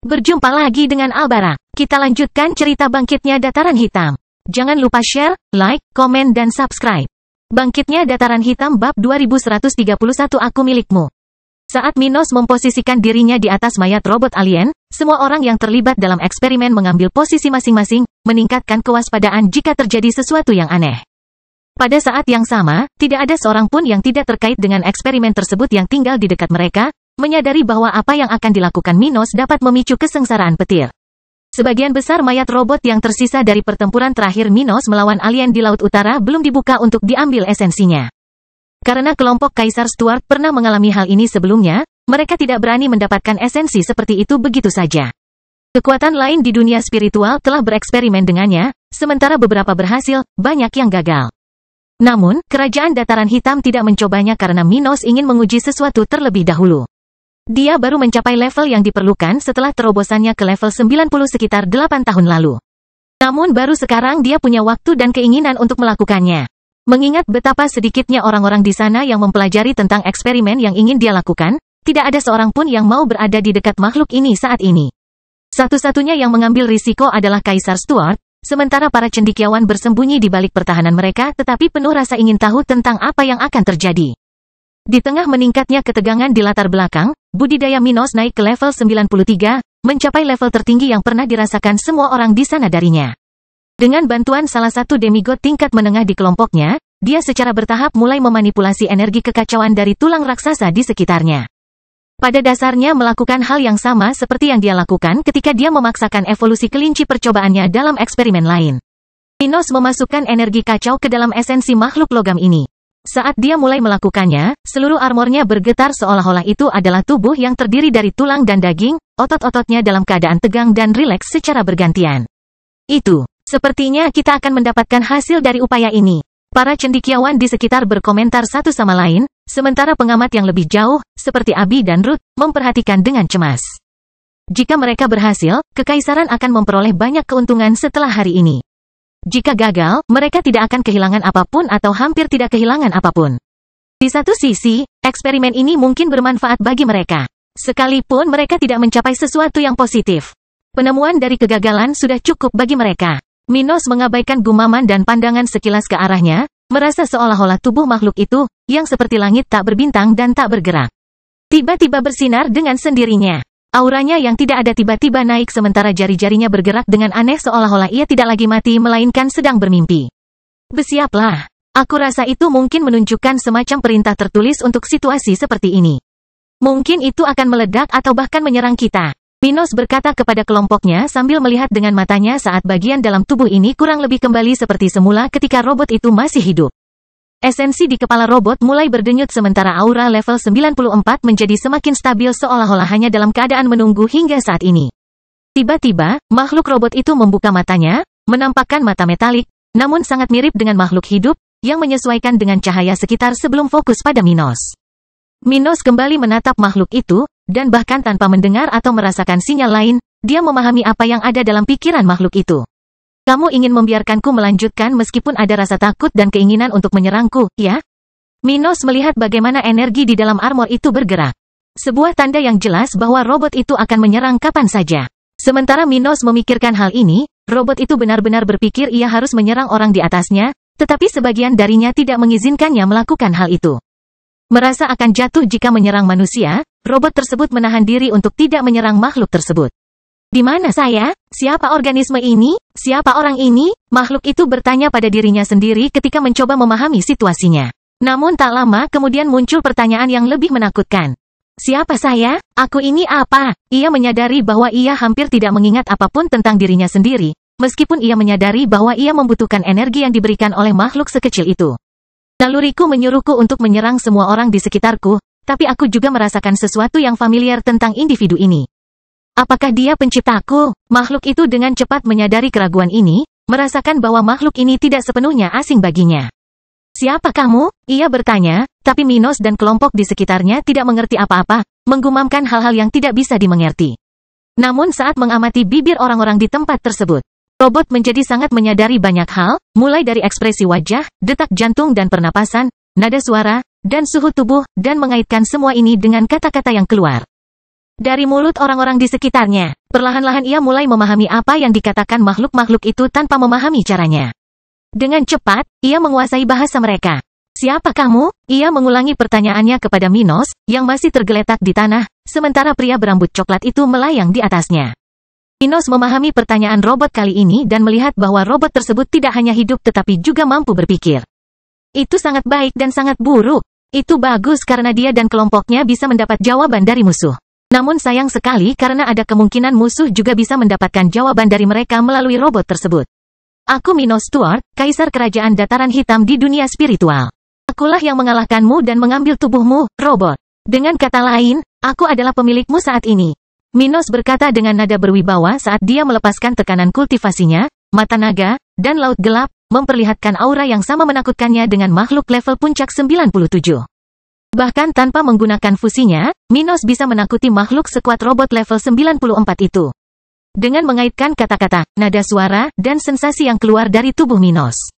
Berjumpa lagi dengan Albara. Kita lanjutkan cerita bangkitnya Dataran Hitam. Jangan lupa share, like, komen dan subscribe. Bangkitnya Dataran Hitam bab 2131 Aku Milikmu. Saat Minos memposisikan dirinya di atas mayat robot alien, semua orang yang terlibat dalam eksperimen mengambil posisi masing-masing, meningkatkan kewaspadaan jika terjadi sesuatu yang aneh. Pada saat yang sama, tidak ada seorang pun yang tidak terkait dengan eksperimen tersebut yang tinggal di dekat mereka, menyadari bahwa apa yang akan dilakukan Minos dapat memicu kesengsaraan petir. Sebagian besar mayat robot yang tersisa dari pertempuran terakhir Minos melawan alien di Laut Utara belum dibuka untuk diambil esensinya. Karena kelompok Kaisar Stuart pernah mengalami hal ini sebelumnya, mereka tidak berani mendapatkan esensi seperti itu begitu saja. Kekuatan lain di dunia spiritual telah bereksperimen dengannya, sementara beberapa berhasil, banyak yang gagal. Namun, Kerajaan Dataran Hitam tidak mencobanya karena Minos ingin menguji sesuatu terlebih dahulu. Dia baru mencapai level yang diperlukan setelah terobosannya ke level 90 sekitar 8 tahun lalu. Namun baru sekarang dia punya waktu dan keinginan untuk melakukannya. Mengingat betapa sedikitnya orang-orang di sana yang mempelajari tentang eksperimen yang ingin dia lakukan, tidak ada seorang pun yang mau berada di dekat makhluk ini saat ini. Satu-satunya yang mengambil risiko adalah Kaisar Stuart, sementara para cendekiawan bersembunyi di balik pertahanan mereka tetapi penuh rasa ingin tahu tentang apa yang akan terjadi. Di tengah meningkatnya ketegangan di latar belakang, budidaya Minos naik ke level 93, mencapai level tertinggi yang pernah dirasakan semua orang di sana darinya. Dengan bantuan salah satu demigod tingkat menengah di kelompoknya, dia secara bertahap mulai memanipulasi energi kekacauan dari tulang raksasa di sekitarnya. Pada dasarnya melakukan hal yang sama seperti yang dia lakukan ketika dia memaksakan evolusi kelinci percobaannya dalam eksperimen lain. Minos memasukkan energi kacau ke dalam esensi makhluk logam ini. Saat dia mulai melakukannya, seluruh armornya bergetar seolah-olah itu adalah tubuh yang terdiri dari tulang dan daging, otot-ototnya dalam keadaan tegang dan rileks secara bergantian. Sepertinya kita akan mendapatkan hasil dari upaya ini. Para cendekiawan di sekitar berkomentar satu sama lain, sementara pengamat yang lebih jauh, seperti Abi dan Ruth, memperhatikan dengan cemas. Jika mereka berhasil, kekaisaran akan memperoleh banyak keuntungan setelah hari ini. Jika gagal, mereka tidak akan kehilangan apapun atau hampir tidak kehilangan apapun. Di satu sisi, eksperimen ini mungkin bermanfaat bagi mereka. Sekalipun mereka tidak mencapai sesuatu yang positif. Penemuan dari kegagalan sudah cukup bagi mereka. Minos mengabaikan gumaman dan pandangan sekilas ke arahnya, merasa seolah-olah tubuh makhluk itu, yang seperti langit tak berbintang dan tak bergerak, tiba-tiba bersinar dengan sendirinya. Auranya yang tidak ada tiba-tiba naik sementara jari-jarinya bergerak dengan aneh seolah-olah ia tidak lagi mati melainkan sedang bermimpi. Bersiaplah. Aku rasa itu mungkin menunjukkan semacam perintah tertulis untuk situasi seperti ini. Mungkin itu akan meledak atau bahkan menyerang kita. Minos berkata kepada kelompoknya sambil melihat dengan matanya saat bagian dalam tubuh ini kurang lebih kembali seperti semula ketika robot itu masih hidup. Esensi di kepala robot mulai berdenyut sementara aura level 94 menjadi semakin stabil seolah-olah hanya dalam keadaan menunggu hingga saat ini. Tiba-tiba, makhluk robot itu membuka matanya, menampakkan mata metalik, namun sangat mirip dengan makhluk hidup, yang menyesuaikan dengan cahaya sekitar sebelum fokus pada Minos. Minos kembali menatap makhluk itu, dan bahkan tanpa mendengar atau merasakan sinyal lain, dia memahami apa yang ada dalam pikiran makhluk itu. Kamu ingin membiarkanku melanjutkan meskipun ada rasa takut dan keinginan untuk menyerangku, ya? Minos melihat bagaimana energi di dalam armor itu bergerak. Sebuah tanda yang jelas bahwa robot itu akan menyerang kapan saja. Sementara Minos memikirkan hal ini, robot itu benar-benar berpikir ia harus menyerang orang di atasnya, tetapi sebagian darinya tidak mengizinkannya melakukan hal itu. Merasa akan jatuh jika menyerang manusia, robot tersebut menahan diri untuk tidak menyerang makhluk tersebut. Di mana saya? Siapa organisme ini? Siapa orang ini? Makhluk itu bertanya pada dirinya sendiri ketika mencoba memahami situasinya. Namun tak lama kemudian muncul pertanyaan yang lebih menakutkan. Siapa saya? Aku ini apa? Ia menyadari bahwa ia hampir tidak mengingat apapun tentang dirinya sendiri, meskipun ia menyadari bahwa ia membutuhkan energi yang diberikan oleh makhluk sekecil itu. Naluriku menyuruhku untuk menyerang semua orang di sekitarku, tapi aku juga merasakan sesuatu yang familiar tentang individu ini. Apakah dia penciptaku? Makhluk itu dengan cepat menyadari keraguan ini, merasakan bahwa makhluk ini tidak sepenuhnya asing baginya. Siapa kamu? Ia bertanya, tapi Minos dan kelompok di sekitarnya tidak mengerti apa-apa, menggumamkan hal-hal yang tidak bisa dimengerti. Namun saat mengamati bibir orang-orang di tempat tersebut, robot menjadi sangat menyadari banyak hal, mulai dari ekspresi wajah, detak jantung dan pernapasan, nada suara, dan suhu tubuh, dan mengaitkan semua ini dengan kata-kata yang keluar dari mulut orang-orang di sekitarnya. Perlahan-lahan ia mulai memahami apa yang dikatakan makhluk-makhluk itu tanpa memahami caranya. Dengan cepat, ia menguasai bahasa mereka. Siapa kamu? Ia mengulangi pertanyaannya kepada Minos, yang masih tergeletak di tanah, sementara pria berambut coklat itu melayang di atasnya. Minos memahami pertanyaan robot kali ini dan melihat bahwa robot tersebut tidak hanya hidup tetapi juga mampu berpikir. Itu sangat baik dan sangat buruk. Itu bagus karena dia dan kelompoknya bisa mendapat jawaban dari musuh. Namun sayang sekali karena ada kemungkinan musuh juga bisa mendapatkan jawaban dari mereka melalui robot tersebut. Aku Minos Stuart, Kaisar Kerajaan Dataran Hitam di dunia spiritual. Akulah yang mengalahkanmu dan mengambil tubuhmu, robot. Dengan kata lain, aku adalah pemilikmu saat ini. Minos berkata dengan nada berwibawa saat dia melepaskan tekanan kultivasinya, mata naga, dan laut gelap, memperlihatkan aura yang sama menakutkannya dengan makhluk level puncak 97. Bahkan tanpa menggunakan fusinya, Minos bisa menakuti makhluk sekuat robot level 94 itu. Dengan mengaitkan kata-kata, nada suara, dan sensasi yang keluar dari tubuh Minos.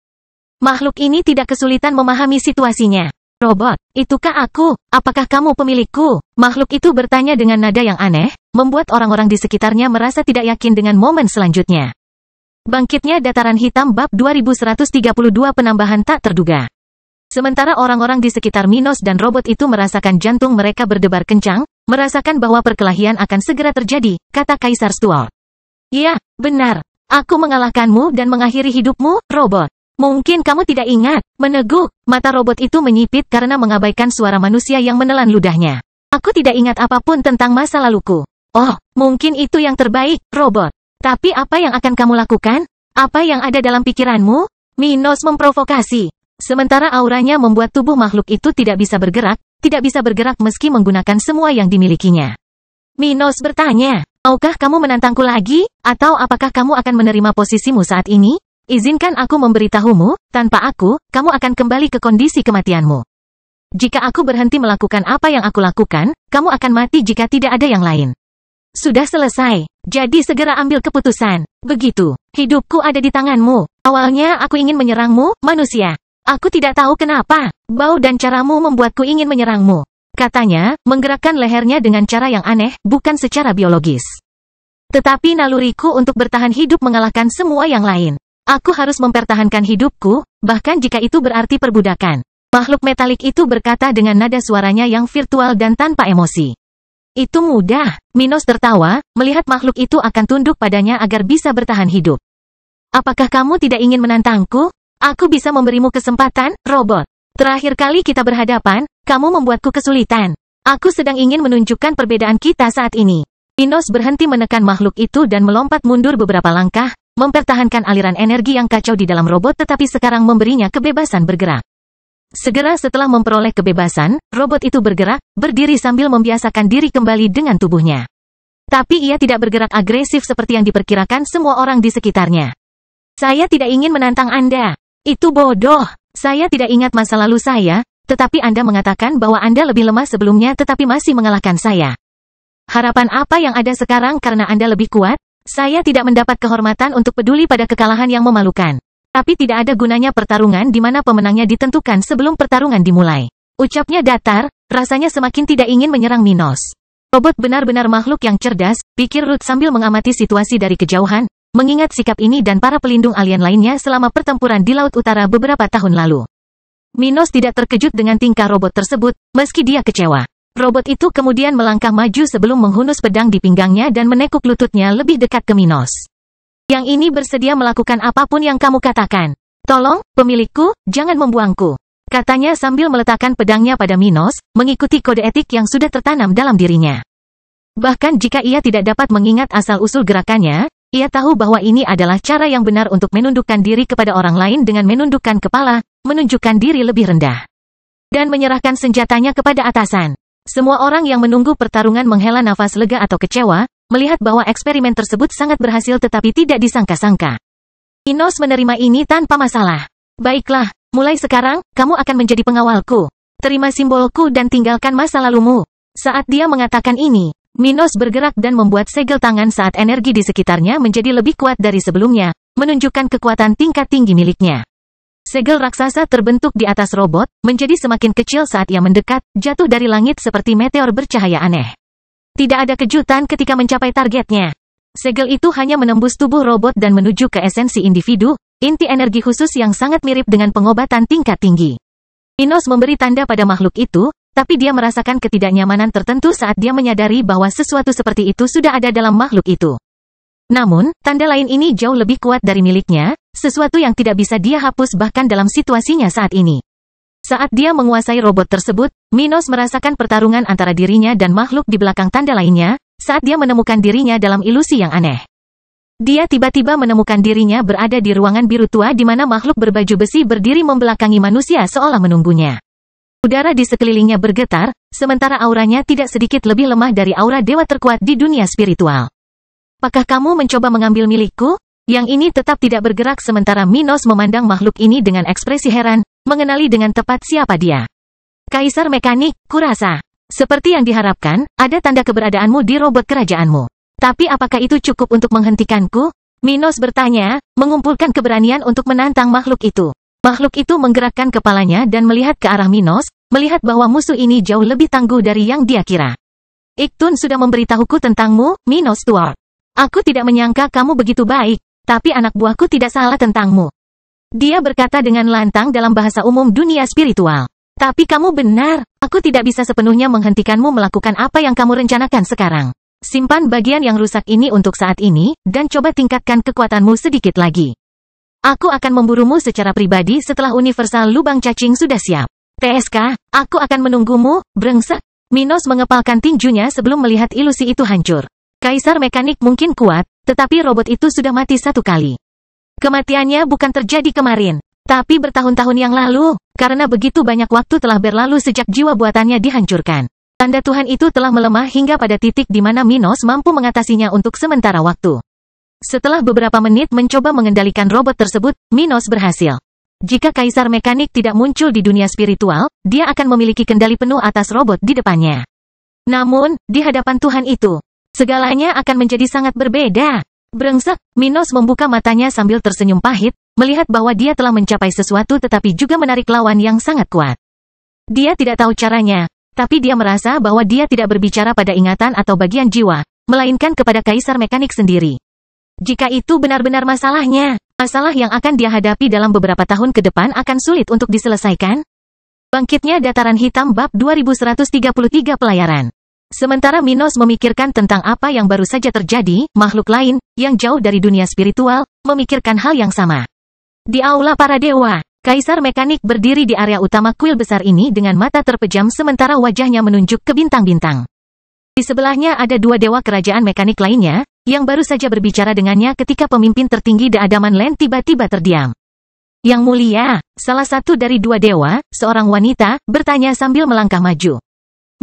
Makhluk ini tidak kesulitan memahami situasinya. Robot, itukah aku? Apakah kamu pemilikku? Makhluk itu bertanya dengan nada yang aneh, membuat orang-orang di sekitarnya merasa tidak yakin dengan momen selanjutnya. Bangkitnya Dataran Hitam bab 2132 penambahan tak terduga. Sementara orang-orang di sekitar Minos dan robot itu merasakan jantung mereka berdebar kencang, merasakan bahwa perkelahian akan segera terjadi, kata Kaisar Stuart. Ya, benar. Aku mengalahkanmu dan mengakhiri hidupmu, robot. Mungkin kamu tidak ingat, meneguk. Mata robot itu menyipit karena mengabaikan suara manusia yang menelan ludahnya. Aku tidak ingat apapun tentang masa laluku. Oh, mungkin itu yang terbaik, robot. Tapi apa yang akan kamu lakukan? Apa yang ada dalam pikiranmu? Minos memprovokasi. Sementara auranya membuat tubuh makhluk itu tidak bisa bergerak meski menggunakan semua yang dimilikinya. Minos bertanya, maukah kamu menantangku lagi? Atau apakah kamu akan menerima posisimu saat ini? Izinkan aku memberitahumu, tanpa aku, kamu akan kembali ke kondisi kematianmu. Jika aku berhenti melakukan apa yang aku lakukan, kamu akan mati jika tidak ada yang lain. Sudah selesai, jadi segera ambil keputusan. Begitu, hidupku ada di tanganmu. Awalnya aku ingin menyerangmu, manusia. Aku tidak tahu kenapa, bau dan caramu membuatku ingin menyerangmu. Katanya, menggerakkan lehernya dengan cara yang aneh, bukan secara biologis. Tetapi naluriku untuk bertahan hidup mengalahkan semua yang lain. Aku harus mempertahankan hidupku, bahkan jika itu berarti perbudakan. Makhluk metalik itu berkata dengan nada suaranya yang virtual dan tanpa emosi. Itu mudah, Minos tertawa, melihat makhluk itu akan tunduk padanya agar bisa bertahan hidup. Apakah kamu tidak ingin menantangku? Aku bisa memberimu kesempatan, robot. Terakhir kali kita berhadapan, kamu membuatku kesulitan. Aku sedang ingin menunjukkan perbedaan kita saat ini. Minos berhenti menekan makhluk itu dan melompat mundur beberapa langkah, mempertahankan aliran energi yang kacau di dalam robot tetapi sekarang memberinya kebebasan bergerak. Segera setelah memperoleh kebebasan, robot itu bergerak, berdiri sambil membiasakan diri kembali dengan tubuhnya. Tapi ia tidak bergerak agresif seperti yang diperkirakan semua orang di sekitarnya. Saya tidak ingin menantang Anda. Itu bodoh. Saya tidak ingat masa lalu saya, tetapi Anda mengatakan bahwa Anda lebih lemah sebelumnya tetapi masih mengalahkan saya. Harapan apa yang ada sekarang karena Anda lebih kuat? Saya tidak mendapat kehormatan untuk peduli pada kekalahan yang memalukan. Tapi tidak ada gunanya pertarungan di mana pemenangnya ditentukan sebelum pertarungan dimulai. Ucapnya datar, rasanya semakin tidak ingin menyerang Minos. Robot benar-benar makhluk yang cerdas, pikir Ruth sambil mengamati situasi dari kejauhan, mengingat sikap ini dan para pelindung alien lainnya selama pertempuran di Laut Utara beberapa tahun lalu. Minos tidak terkejut dengan tingkah robot tersebut, meski dia kecewa. Robot itu kemudian melangkah maju sebelum menghunus pedang di pinggangnya dan menekuk lututnya lebih dekat ke Minos. Yang ini bersedia melakukan apapun yang kamu katakan. Tolong, pemilikku, jangan membuangku. Katanya sambil meletakkan pedangnya pada Minos, mengikuti kode etik yang sudah tertanam dalam dirinya. Bahkan jika ia tidak dapat mengingat asal-usul gerakannya, ia tahu bahwa ini adalah cara yang benar untuk menundukkan diri kepada orang lain dengan menundukkan kepala, menunjukkan diri lebih rendah. Dan menyerahkan senjatanya kepada atasan. Semua orang yang menunggu pertarungan menghela nafas lega atau kecewa, melihat bahwa eksperimen tersebut sangat berhasil tetapi tidak disangka-sangka. Minos menerima ini tanpa masalah. Baiklah, mulai sekarang, kamu akan menjadi pengawalku. Terima simbolku dan tinggalkan masa lalumu. Saat dia mengatakan ini, Minos bergerak dan membuat segel tangan saat energi di sekitarnya menjadi lebih kuat dari sebelumnya, menunjukkan kekuatan tingkat tinggi miliknya. Segel raksasa terbentuk di atas robot, menjadi semakin kecil saat ia mendekat, jatuh dari langit seperti meteor bercahaya aneh. Tidak ada kejutan ketika mencapai targetnya. Segel itu hanya menembus tubuh robot dan menuju ke esensi individu, inti energi khusus yang sangat mirip dengan pengobatan tingkat tinggi. Minos memberi tanda pada makhluk itu, tapi dia merasakan ketidaknyamanan tertentu saat dia menyadari bahwa sesuatu seperti itu sudah ada dalam makhluk itu. Namun, tanda lain ini jauh lebih kuat dari miliknya, sesuatu yang tidak bisa dia hapus bahkan dalam situasinya saat ini. Saat dia menguasai robot tersebut, Minos merasakan pertarungan antara dirinya dan makhluk di belakang tanda lainnya, saat dia menemukan dirinya dalam ilusi yang aneh. Dia tiba-tiba menemukan dirinya berada di ruangan biru tua di mana makhluk berbaju besi berdiri membelakangi manusia seolah menunggunya. Udara di sekelilingnya bergetar, sementara auranya tidak sedikit lebih lemah dari aura dewa terkuat di dunia spiritual. Apakah kamu mencoba mengambil milikku? Yang ini tetap tidak bergerak sementara Minos memandang makhluk ini dengan ekspresi heran, mengenali dengan tepat siapa dia. Kaisar Mekanik, kurasa. Seperti yang diharapkan, ada tanda keberadaanmu di robot kerajaanmu. Tapi apakah itu cukup untuk menghentikanku? Minos bertanya, mengumpulkan keberanian untuk menantang makhluk itu. Makhluk itu menggerakkan kepalanya dan melihat ke arah Minos, melihat bahwa musuh ini jauh lebih tangguh dari yang dia kira. Iktun sudah memberitahuku tentangmu, Minos Stuart. Aku tidak menyangka kamu begitu baik. Tapi anak buahku tidak salah tentangmu. Dia berkata dengan lantang dalam bahasa umum dunia spiritual. Tapi kamu benar, aku tidak bisa sepenuhnya menghentikanmu melakukan apa yang kamu rencanakan sekarang. Simpan bagian yang rusak ini untuk saat ini, dan coba tingkatkan kekuatanmu sedikit lagi. Aku akan memburumu secara pribadi setelah universal lubang cacing sudah siap. TSK, aku akan menunggumu, brengsek. Minos mengepalkan tinjunya sebelum melihat ilusi itu hancur. Kaisar Mekanik mungkin kuat, tetapi robot itu sudah mati satu kali. Kematiannya bukan terjadi kemarin, tapi bertahun-tahun yang lalu, karena begitu banyak waktu telah berlalu sejak jiwa buatannya dihancurkan. Tanda Tuhan itu telah melemah hingga pada titik di mana Minos mampu mengatasinya untuk sementara waktu. Setelah beberapa menit mencoba mengendalikan robot tersebut, Minos berhasil. Jika Kaisar Mekanik tidak muncul di dunia spiritual, dia akan memiliki kendali penuh atas robot di depannya. Namun, di hadapan Tuhan itu, segalanya akan menjadi sangat berbeda. Brengsek, Minos membuka matanya sambil tersenyum pahit, melihat bahwa dia telah mencapai sesuatu tetapi juga menarik lawan yang sangat kuat. Dia tidak tahu caranya, tapi dia merasa bahwa dia tidak berbicara pada ingatan atau bagian jiwa, melainkan kepada Kaisar Mekanik sendiri. Jika itu benar-benar masalahnya, masalah yang akan dia hadapi dalam beberapa tahun ke depan akan sulit untuk diselesaikan. Bangkitnya Dataran Hitam Bab 2133 Pelayaran. Sementara Minos memikirkan tentang apa yang baru saja terjadi, makhluk lain, yang jauh dari dunia spiritual, memikirkan hal yang sama. Di aula para dewa, Kaisar Mekanik berdiri di area utama kuil besar ini dengan mata terpejam sementara wajahnya menunjuk ke bintang-bintang. Di sebelahnya ada dua dewa kerajaan mekanik lainnya, yang baru saja berbicara dengannya ketika pemimpin tertinggi Daadaman Land tiba-tiba terdiam. Yang mulia, salah satu dari dua dewa, seorang wanita, bertanya sambil melangkah maju.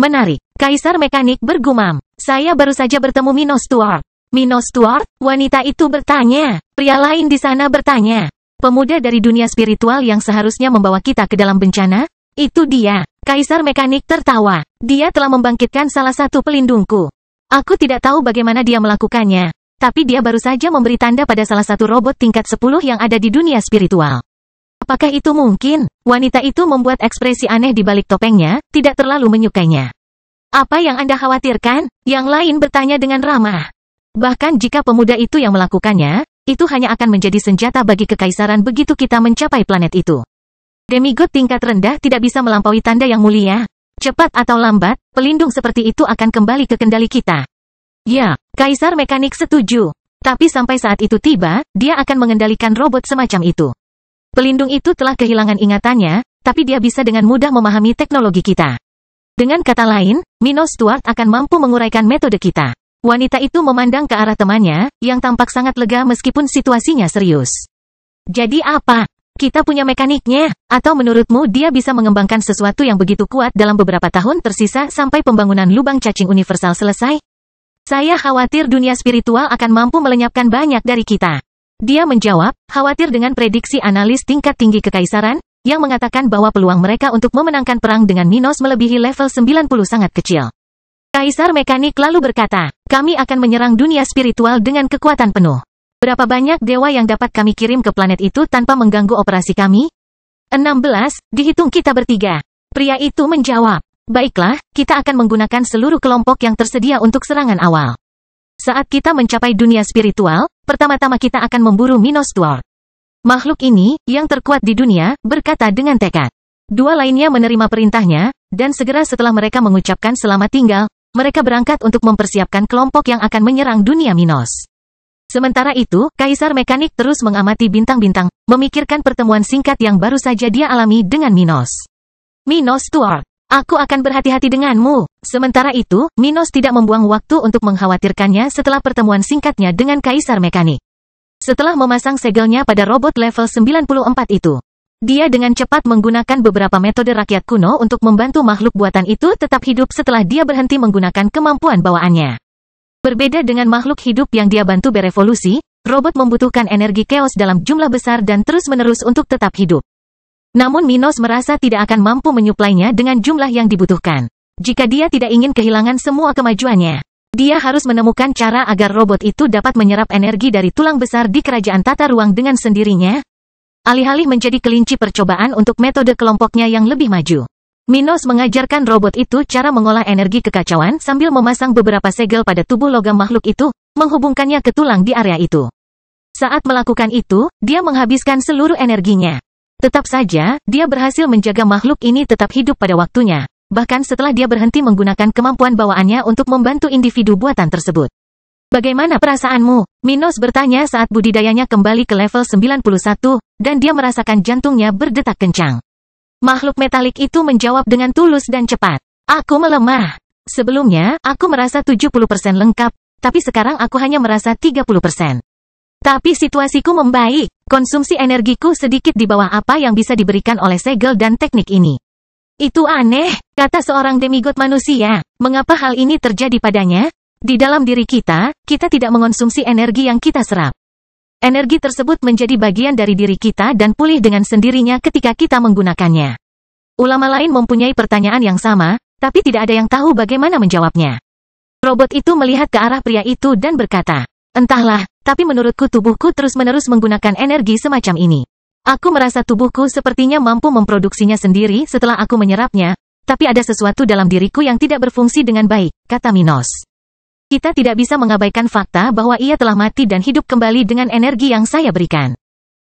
Menarik. Kaisar Mekanik bergumam. Saya baru saja bertemu Minos Stuart. Minos Stuart? Wanita itu bertanya. Pria lain di sana bertanya. Pemuda dari dunia spiritual yang seharusnya membawa kita ke dalam bencana? Itu dia. Kaisar Mekanik tertawa. Dia telah membangkitkan salah satu pelindungku. Aku tidak tahu bagaimana dia melakukannya. Tapi dia baru saja memberi tanda pada salah satu robot tingkat 10 yang ada di dunia spiritual. Apakah itu mungkin? Wanita itu membuat ekspresi aneh di balik topengnya, tidak terlalu menyukainya. Apa yang Anda khawatirkan? Yang lain bertanya dengan ramah. Bahkan jika pemuda itu yang melakukannya, itu hanya akan menjadi senjata bagi kekaisaran begitu kita mencapai planet itu. Demigod tingkat rendah tidak bisa melampaui tanda yang mulia. Cepat atau lambat, pelindung seperti itu akan kembali ke kendali kita. Ya, Kaisar Mekanik setuju. Tapi sampai saat itu tiba, dia akan mengendalikan robot semacam itu. Pelindung itu telah kehilangan ingatannya, tapi dia bisa dengan mudah memahami teknologi kita. Dengan kata lain, Minos Stuart akan mampu menguraikan metode kita. Wanita itu memandang ke arah temannya, yang tampak sangat lega meskipun situasinya serius. Jadi apa? Kita punya mekaniknya, atau menurutmu dia bisa mengembangkan sesuatu yang begitu kuat dalam beberapa tahun tersisa sampai pembangunan lubang cacing universal selesai? Saya khawatir dunia spiritual akan mampu melenyapkan banyak dari kita. Dia menjawab, khawatir dengan prediksi analis tingkat tinggi kekaisaran, yang mengatakan bahwa peluang mereka untuk memenangkan perang dengan Minos melebihi level 90 sangat kecil. Kaisar Mekanik lalu berkata, kami akan menyerang dunia spiritual dengan kekuatan penuh. Berapa banyak dewa yang dapat kami kirim ke planet itu tanpa mengganggu operasi kami? 16, dihitung kita bertiga. Pria itu menjawab. Baiklah, kita akan menggunakan seluruh kelompok yang tersedia untuk serangan awal. Saat kita mencapai dunia spiritual, pertama-tama kita akan memburu Minotaur. Makhluk ini, yang terkuat di dunia, berkata dengan tekad. Dua lainnya menerima perintahnya, dan segera setelah mereka mengucapkan selamat tinggal, mereka berangkat untuk mempersiapkan kelompok yang akan menyerang dunia Minos. Sementara itu, Kaisar Mekanik terus mengamati bintang-bintang, memikirkan pertemuan singkat yang baru saja dia alami dengan Minos. Minotaur, aku akan berhati-hati denganmu. Sementara itu, Minos tidak membuang waktu untuk mengkhawatirkannya setelah pertemuan singkatnya dengan Kaisar Mekanik. Setelah memasang segelnya pada robot level 94 itu, dia dengan cepat menggunakan beberapa metode rakyat kuno untuk membantu makhluk buatan itu tetap hidup setelah dia berhenti menggunakan kemampuan bawaannya. Berbeda dengan makhluk hidup yang dia bantu berevolusi, robot membutuhkan energi chaos dalam jumlah besar dan terus-menerus untuk tetap hidup. Namun Minos merasa tidak akan mampu menyuplainya dengan jumlah yang dibutuhkan. Jika dia tidak ingin kehilangan semua kemajuannya, dia harus menemukan cara agar robot itu dapat menyerap energi dari tulang besar di kerajaan tata ruang dengan sendirinya. Alih-alih menjadi kelinci percobaan untuk metode kelompoknya yang lebih maju. Minos mengajarkan robot itu cara mengolah energi kekacauan sambil memasang beberapa segel pada tubuh logam makhluk itu, menghubungkannya ke tulang di area itu. Saat melakukan itu, dia menghabiskan seluruh energinya. Tetap saja, dia berhasil menjaga makhluk ini tetap hidup pada waktunya, bahkan setelah dia berhenti menggunakan kemampuan bawaannya untuk membantu individu buatan tersebut. Bagaimana perasaanmu? Minos bertanya saat budidayanya kembali ke level 91, dan dia merasakan jantungnya berdetak kencang. Makhluk metalik itu menjawab dengan tulus dan cepat. Aku melemah. Sebelumnya, aku merasa 70% lengkap, tapi sekarang aku hanya merasa 30%. Tapi situasiku membaik. Konsumsi energiku sedikit di bawah apa yang bisa diberikan oleh segel dan teknik ini. Itu aneh, kata seorang demigod manusia. Mengapa hal ini terjadi padanya? Di dalam diri kita tidak mengonsumsi energi yang kita serap. Energi tersebut menjadi bagian dari diri kita dan pulih dengan sendirinya ketika kita menggunakannya. Ulama lain mempunyai pertanyaan yang sama, tapi tidak ada yang tahu bagaimana menjawabnya. Robot itu melihat ke arah pria itu dan berkata, entahlah, tapi menurutku tubuhku terus-menerus menggunakan energi semacam ini. Aku merasa tubuhku sepertinya mampu memproduksinya sendiri setelah aku menyerapnya, tapi ada sesuatu dalam diriku yang tidak berfungsi dengan baik, kata Minos. Kita tidak bisa mengabaikan fakta bahwa ia telah mati dan hidup kembali dengan energi yang saya berikan.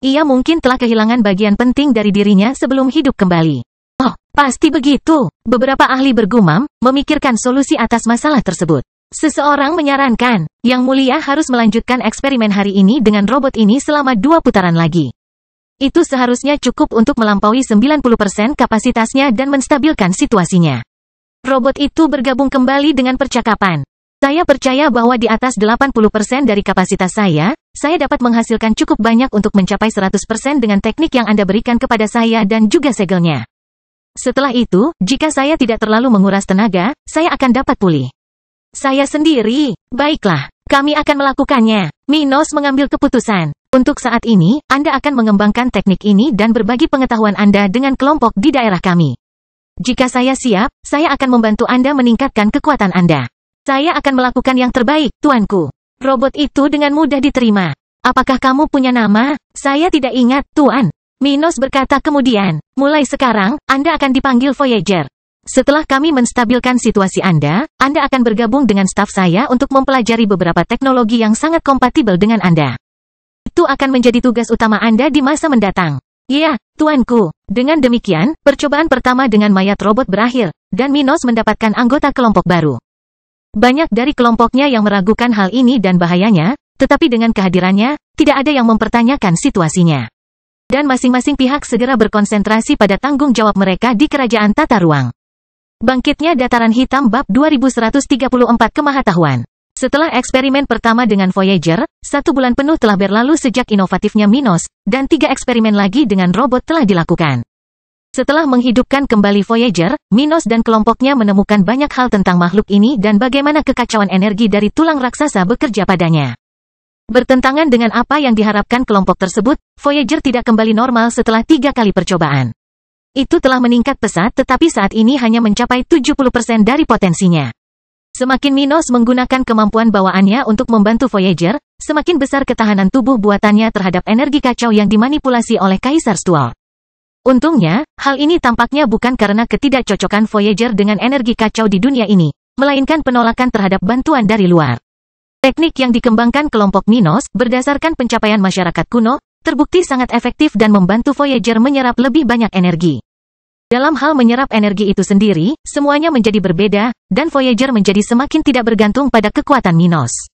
Ia mungkin telah kehilangan bagian penting dari dirinya sebelum hidup kembali. Oh, pasti begitu. Beberapa ahli bergumam, memikirkan solusi atas masalah tersebut. Seseorang menyarankan, Yang Mulia harus melanjutkan eksperimen hari ini dengan robot ini selama 2 putaran lagi. Itu seharusnya cukup untuk melampaui 90% kapasitasnya dan menstabilkan situasinya. Robot itu bergabung kembali dengan percakapan. Saya percaya bahwa di atas 80% dari kapasitas saya dapat menghasilkan cukup banyak untuk mencapai 100% dengan teknik yang Anda berikan kepada saya dan juga segelnya. Setelah itu, jika saya tidak terlalu menguras tenaga, saya akan dapat pulih. Saya sendiri. Baiklah, kami akan melakukannya. Minos mengambil keputusan. Untuk saat ini, Anda akan mengembangkan teknik ini dan berbagi pengetahuan Anda dengan kelompok di daerah kami. Jika saya siap, saya akan membantu Anda meningkatkan kekuatan Anda. Saya akan melakukan yang terbaik, tuanku. Robot itu dengan mudah diterima. Apakah kamu punya nama? Saya tidak ingat, tuan. Minos berkata kemudian, mulai sekarang, Anda akan dipanggil Voyager. Setelah kami menstabilkan situasi Anda akan bergabung dengan staf saya untuk mempelajari beberapa teknologi yang sangat kompatibel dengan Anda. Itu akan menjadi tugas utama Anda di masa mendatang. Ya, tuanku. Dengan demikian, percobaan pertama dengan mayat robot berakhir, dan Minos mendapatkan anggota kelompok baru. Banyak dari kelompoknya yang meragukan hal ini dan bahayanya, tetapi dengan kehadirannya, tidak ada yang mempertanyakan situasinya. Dan masing-masing pihak segera berkonsentrasi pada tanggung jawab mereka di kerajaan tata ruang. Bangkitnya Dataran Hitam Bab 2134 Kemahatauan. Setelah eksperimen pertama dengan Voyager, 1 bulan penuh telah berlalu sejak inovatifnya Minos, dan 3 eksperimen lagi dengan robot telah dilakukan. Setelah menghidupkan kembali Voyager, Minos dan kelompoknya menemukan banyak hal tentang makhluk ini dan bagaimana kekacauan energi dari tulang raksasa bekerja padanya. Bertentangan dengan apa yang diharapkan kelompok tersebut, Voyager tidak kembali normal setelah 3 kali percobaan. Itu telah meningkat pesat tetapi saat ini hanya mencapai 70% dari potensinya. Semakin Minos menggunakan kemampuan bawaannya untuk membantu Voyager, semakin besar ketahanan tubuh buatannya terhadap energi kacau yang dimanipulasi oleh Kaisar Stuart. Untungnya, hal ini tampaknya bukan karena ketidakcocokan Voyager dengan energi kacau di dunia ini, melainkan penolakan terhadap bantuan dari luar. Teknik yang dikembangkan kelompok Minos, berdasarkan pencapaian masyarakat kuno, terbukti sangat efektif dan membantu Voyager menyerap lebih banyak energi. Dalam hal menyerap energi itu sendiri, semuanya menjadi berbeda, dan Voyager menjadi semakin tidak bergantung pada kekuatan Minos.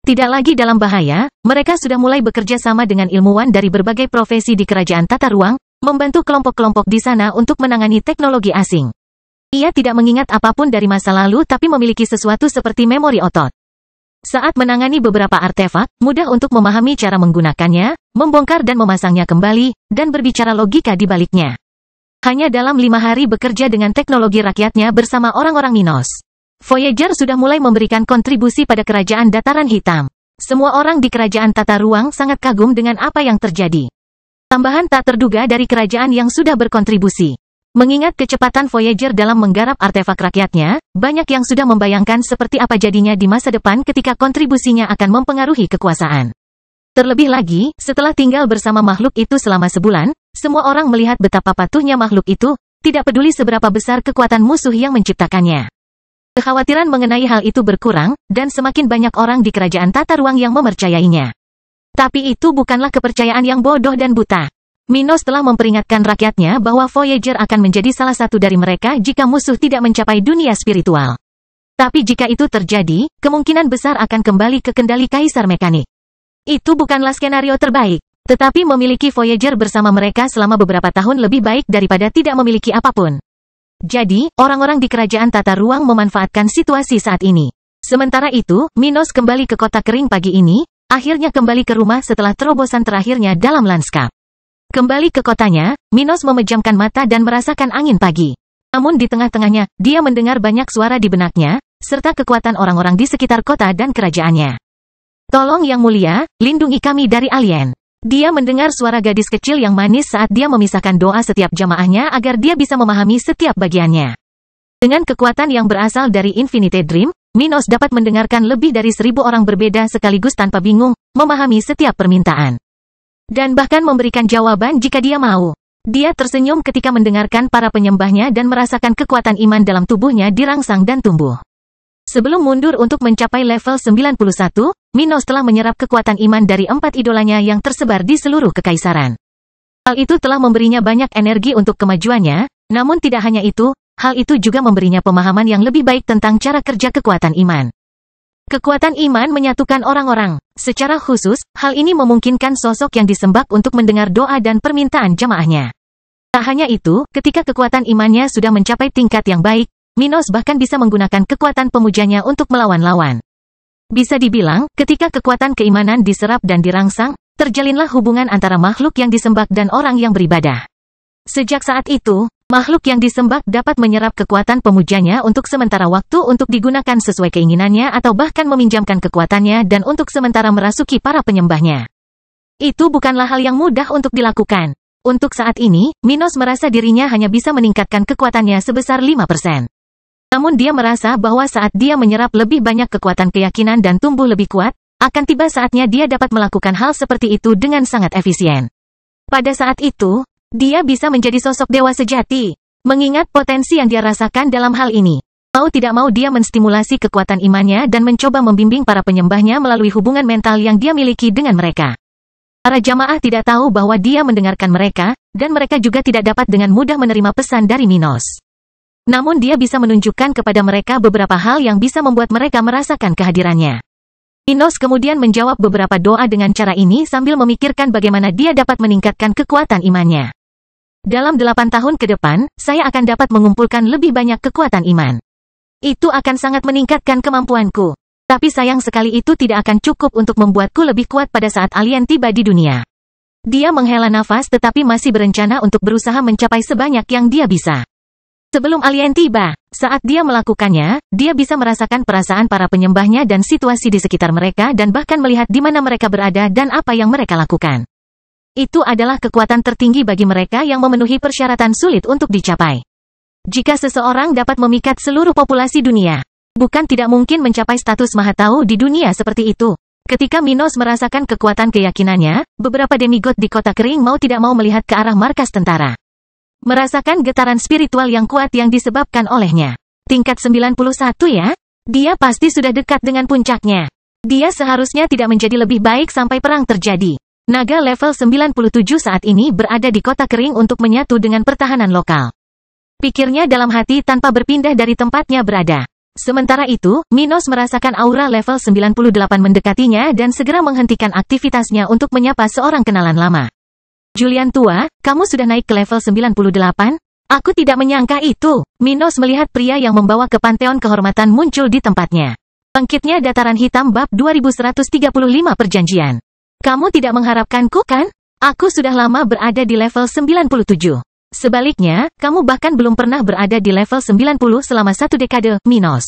Tidak lagi dalam bahaya, mereka sudah mulai bekerja sama dengan ilmuwan dari berbagai profesi di kerajaan tata ruang, membantu kelompok-kelompok di sana untuk menangani teknologi asing. Ia tidak mengingat apapun dari masa lalu tapi memiliki sesuatu seperti memori otot. Saat menangani beberapa artefak, mudah untuk memahami cara menggunakannya, membongkar dan memasangnya kembali, dan berbicara logika di baliknya. Hanya dalam 5 hari bekerja dengan teknologi rakyatnya bersama orang-orang Minos, Voyager sudah mulai memberikan kontribusi pada kerajaan dataran hitam. Semua orang di kerajaan tata ruang sangat kagum dengan apa yang terjadi. Tambahan tak terduga dari kerajaan yang sudah berkontribusi. Mengingat kecepatan Voyager dalam menggarap artefak rakyatnya, banyak yang sudah membayangkan seperti apa jadinya di masa depan ketika kontribusinya akan mempengaruhi kekuasaan. Terlebih lagi, setelah tinggal bersama makhluk itu selama sebulan, semua orang melihat betapa patuhnya makhluk itu, tidak peduli seberapa besar kekuatan musuh yang menciptakannya. Kekhawatiran mengenai hal itu berkurang, dan semakin banyak orang di kerajaan tata ruang yang mempercayainya. Tapi itu bukanlah kepercayaan yang bodoh dan buta. Minos telah memperingatkan rakyatnya bahwa Voyager akan menjadi salah satu dari mereka jika musuh tidak mencapai dunia spiritual. Tapi jika itu terjadi, kemungkinan besar akan kembali ke kendali Kaisar Mekanik. Itu bukanlah skenario terbaik, tetapi memiliki Voyager bersama mereka selama beberapa tahun lebih baik daripada tidak memiliki apapun. Jadi, orang-orang di kerajaan tata ruang memanfaatkan situasi saat ini. Sementara itu, Minos kembali ke kota kering pagi ini, akhirnya kembali ke rumah setelah terobosan terakhirnya dalam lanskap. Kembali ke kotanya, Minos memejamkan mata dan merasakan angin pagi. Namun di tengah-tengahnya, dia mendengar banyak suara di benaknya, serta kekuatan orang-orang di sekitar kota dan kerajaannya. Tolong Yang Mulia, lindungi kami dari alien. Dia mendengar suara gadis kecil yang manis saat dia memisahkan doa setiap jamaahnya agar dia bisa memahami setiap bagiannya. Dengan kekuatan yang berasal dari Infinite Dream, Minos dapat mendengarkan lebih dari 1000 orang berbeda sekaligus tanpa bingung, memahami setiap permintaan. Dan bahkan memberikan jawaban jika dia mau. Dia tersenyum ketika mendengarkan para penyembahnya dan merasakan kekuatan iman dalam tubuhnya dirangsang dan tumbuh. Sebelum mundur untuk mencapai level 91, Minos telah menyerap kekuatan iman dari 4 idolanya yang tersebar di seluruh kekaisaran. Hal itu telah memberinya banyak energi untuk kemajuannya, namun tidak hanya itu, hal itu juga memberinya pemahaman yang lebih baik tentang cara kerja kekuatan iman. Kekuatan iman menyatukan orang-orang. Secara khusus, hal ini memungkinkan sosok yang disembah untuk mendengar doa dan permintaan jamaahnya. Tak hanya itu, ketika kekuatan imannya sudah mencapai tingkat yang baik, Minos bahkan bisa menggunakan kekuatan pemujanya untuk melawan lawan. Bisa dibilang, ketika kekuatan keimanan diserap dan dirangsang, terjalinlah hubungan antara makhluk yang disembah dan orang yang beribadah. Sejak saat itu, makhluk yang disembah dapat menyerap kekuatan pemujanya untuk sementara waktu untuk digunakan sesuai keinginannya atau bahkan meminjamkan kekuatannya dan untuk sementara merasuki para penyembahnya. Itu bukanlah hal yang mudah untuk dilakukan. Untuk saat ini, Minos merasa dirinya hanya bisa meningkatkan kekuatannya sebesar 5%. Namun dia merasa bahwa saat dia menyerap lebih banyak kekuatan keyakinan dan tumbuh lebih kuat, akan tiba saatnya dia dapat melakukan hal seperti itu dengan sangat efisien. Pada saat itu, dia bisa menjadi sosok dewa sejati. Mengingat potensi yang dia rasakan dalam hal ini, mau tidak mau dia menstimulasi kekuatan imannya dan mencoba membimbing para penyembahnya melalui hubungan mental yang dia miliki dengan mereka. Para jamaah tidak tahu bahwa dia mendengarkan mereka, dan mereka juga tidak dapat dengan mudah menerima pesan dari Minos. Namun dia bisa menunjukkan kepada mereka beberapa hal yang bisa membuat mereka merasakan kehadirannya. Minos kemudian menjawab beberapa doa dengan cara ini sambil memikirkan bagaimana dia dapat meningkatkan kekuatan imannya. Dalam 8 tahun ke depan, saya akan dapat mengumpulkan lebih banyak kekuatan iman. Itu akan sangat meningkatkan kemampuanku. Tapi sayang sekali itu tidak akan cukup untuk membuatku lebih kuat pada saat alien tiba di dunia. Dia menghela nafas tetapi masih berencana untuk berusaha mencapai sebanyak yang dia bisa. Sebelum alien tiba, saat dia melakukannya, dia bisa merasakan perasaan para penyembahnya dan situasi di sekitar mereka dan bahkan melihat di mana mereka berada dan apa yang mereka lakukan. Itu adalah kekuatan tertinggi bagi mereka yang memenuhi persyaratan sulit untuk dicapai. Jika seseorang dapat memikat seluruh populasi dunia, bukan tidak mungkin mencapai status maha tahu di dunia seperti itu. Ketika Minos merasakan kekuatan keyakinannya, beberapa demigod di kota kering mau tidak mau melihat ke arah markas tentara. merasakan getaran spiritual yang kuat yang disebabkan olehnya. Tingkat 91 ya? Dia pasti sudah dekat dengan puncaknya. Dia seharusnya tidak menjadi lebih baik sampai perang terjadi. Naga level 97 saat ini berada di kota kering untuk menyatu dengan pertahanan lokal. Pikirnya dalam hati tanpa berpindah dari tempatnya berada. Sementara itu, Minos merasakan aura level 98 mendekatinya dan segera menghentikan aktivitasnya untuk menyapa seorang kenalan lama. Julian tua, kamu sudah naik ke level 98? Aku tidak menyangka itu. Minos melihat pria yang membawa ke Panteon Kehormatan muncul di tempatnya. Bangkitnya Dataran Hitam bab 2135 perjanjian. Kamu tidak mengharapkanku kan? Aku sudah lama berada di level 97. Sebaliknya, kamu bahkan belum pernah berada di level 90 selama 1 dekade, Minos.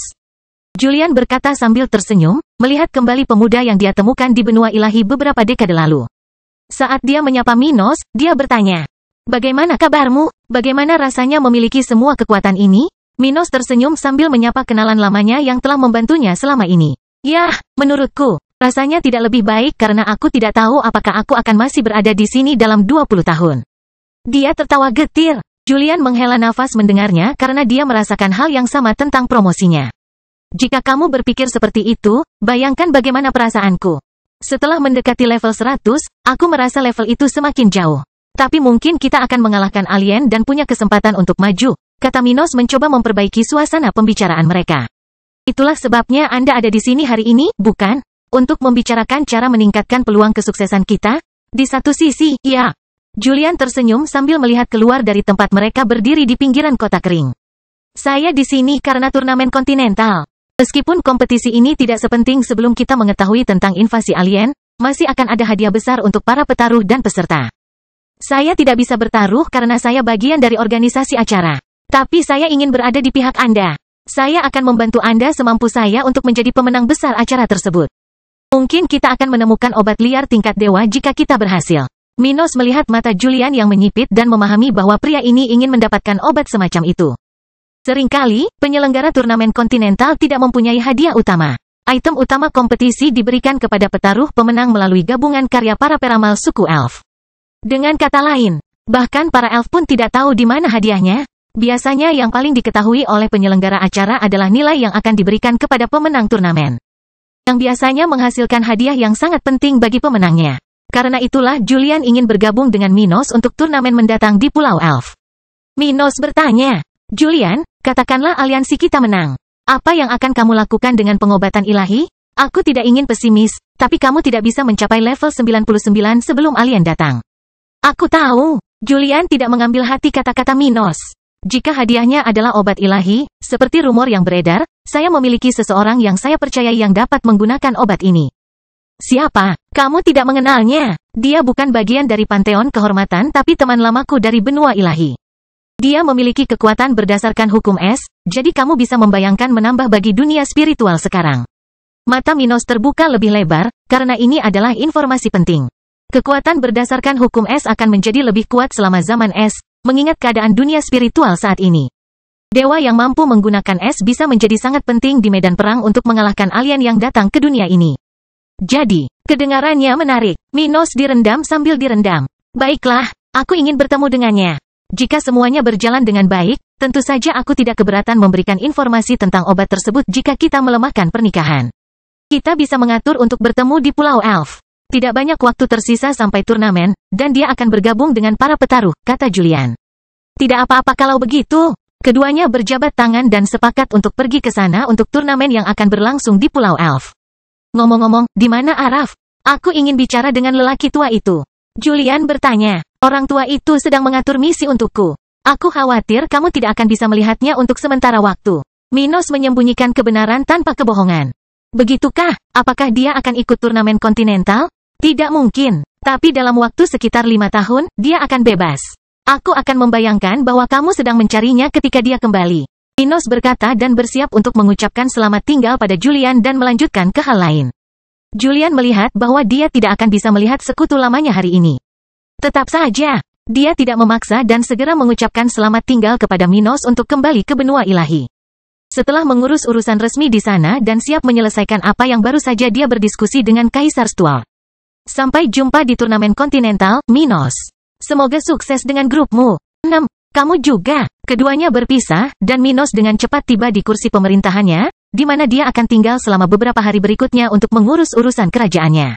Julian berkata sambil tersenyum, melihat kembali pemuda yang dia temukan di benua ilahi beberapa dekade lalu. Saat dia menyapa Minos, dia bertanya, "Bagaimana kabarmu? Bagaimana rasanya memiliki semua kekuatan ini?" Minos tersenyum sambil menyapa kenalan lamanya yang telah membantunya selama ini. "Yah, menurutku, rasanya tidak lebih baik karena aku tidak tahu apakah aku akan masih berada di sini dalam 20 tahun. Dia tertawa getir. Julian menghela nafas mendengarnya karena dia merasakan hal yang sama tentang promosinya. "Jika kamu berpikir seperti itu, bayangkan bagaimana perasaanku. Setelah mendekati level 100, aku merasa level itu semakin jauh. Tapi mungkin kita akan mengalahkan alien dan punya kesempatan untuk maju," kata Minos mencoba memperbaiki suasana pembicaraan mereka. "Itulah sebabnya Anda ada di sini hari ini, bukan? Untuk membicarakan cara meningkatkan peluang kesuksesan kita? Di satu sisi, ya." Julian tersenyum sambil melihat keluar dari tempat mereka berdiri di pinggiran kota kering. "Saya di sini karena turnamen kontinental. Meskipun kompetisi ini tidak sepenting sebelum kita mengetahui tentang invasi alien, masih akan ada hadiah besar untuk para petaruh dan peserta. Saya tidak bisa bertaruh karena saya bagian dari organisasi acara. Tapi saya ingin berada di pihak Anda. Saya akan membantu Anda semampu saya untuk menjadi pemenang besar acara tersebut. Mungkin kita akan menemukan obat liar tingkat dewa jika kita berhasil." Minos melihat mata Julian yang menyipit dan memahami bahwa pria ini ingin mendapatkan obat semacam itu. Seringkali, penyelenggara turnamen kontinental tidak mempunyai hadiah utama. Item utama kompetisi diberikan kepada petaruh pemenang melalui gabungan karya para peramal suku elf. Dengan kata lain, bahkan para elf pun tidak tahu di mana hadiahnya. Biasanya yang paling diketahui oleh penyelenggara acara adalah nilai yang akan diberikan kepada pemenang turnamen, yang biasanya menghasilkan hadiah yang sangat penting bagi pemenangnya. Karena itulah Julian ingin bergabung dengan Minos untuk turnamen mendatang di Pulau Elf. Minos bertanya, "Julian, katakanlah aliansi kita menang. Apa yang akan kamu lakukan dengan pengobatan ilahi? Aku tidak ingin pesimis, tapi kamu tidak bisa mencapai level 99 sebelum alien datang." "Aku tahu." Julian tidak mengambil hati kata-kata Minos. "Jika hadiahnya adalah obat ilahi, seperti rumor yang beredar, saya memiliki seseorang yang saya percaya yang dapat menggunakan obat ini." "Siapa? Kamu tidak mengenalnya. Dia bukan bagian dari Panteon Kehormatan tapi teman lamaku dari benua ilahi. Dia memiliki kekuatan berdasarkan hukum es, jadi kamu bisa membayangkan menambah bagi dunia spiritual sekarang." Mata Minos terbuka lebih lebar, karena ini adalah informasi penting. Kekuatan berdasarkan hukum es akan menjadi lebih kuat selama zaman es, mengingat keadaan dunia spiritual saat ini. Dewa yang mampu menggunakan es bisa menjadi sangat penting di medan perang untuk mengalahkan alien yang datang ke dunia ini. Jadi, kedengarannya menarik. Minos direndam sambil direndam. "Baiklah, aku ingin bertemu dengannya. Jika semuanya berjalan dengan baik, tentu saja aku tidak keberatan memberikan informasi tentang obat tersebut jika kita melemahkan pernikahan. Kita bisa mengatur untuk bertemu di Pulau Elf. Tidak banyak waktu tersisa sampai turnamen, dan dia akan bergabung dengan para petaruh," kata Julian. "Tidak apa-apa kalau begitu." Keduanya berjabat tangan dan sepakat untuk pergi ke sana untuk turnamen yang akan berlangsung di Pulau Elf. "Ngomong-ngomong, di mana Araf? Aku ingin bicara dengan lelaki tua itu." Julian bertanya. "Orang tua itu sedang mengatur misi untukku. Aku khawatir kamu tidak akan bisa melihatnya untuk sementara waktu." Minos menyembunyikan kebenaran tanpa kebohongan. "Begitukah? Apakah dia akan ikut turnamen kontinental?" "Tidak mungkin. Tapi dalam waktu sekitar 5 tahun, dia akan bebas. Aku akan membayangkan bahwa kamu sedang mencarinya ketika dia kembali." Minos berkata dan bersiap untuk mengucapkan selamat tinggal pada Julian dan melanjutkan ke hal lain. Julian melihat bahwa dia tidak akan bisa melihat sekutu lamanya hari ini. Tetap saja, dia tidak memaksa dan segera mengucapkan selamat tinggal kepada Minos untuk kembali ke benua ilahi. Setelah mengurus urusan resmi di sana dan siap menyelesaikan apa yang baru saja dia berdiskusi dengan Kaisar Stuart. "Sampai jumpa di turnamen kontinental, Minos. Semoga sukses dengan grupmu." 6. Kamu juga. Keduanya berpisah, dan Minos dengan cepat tiba di kursi pemerintahannya, di mana dia akan tinggal selama beberapa hari berikutnya untuk mengurus urusan kerajaannya.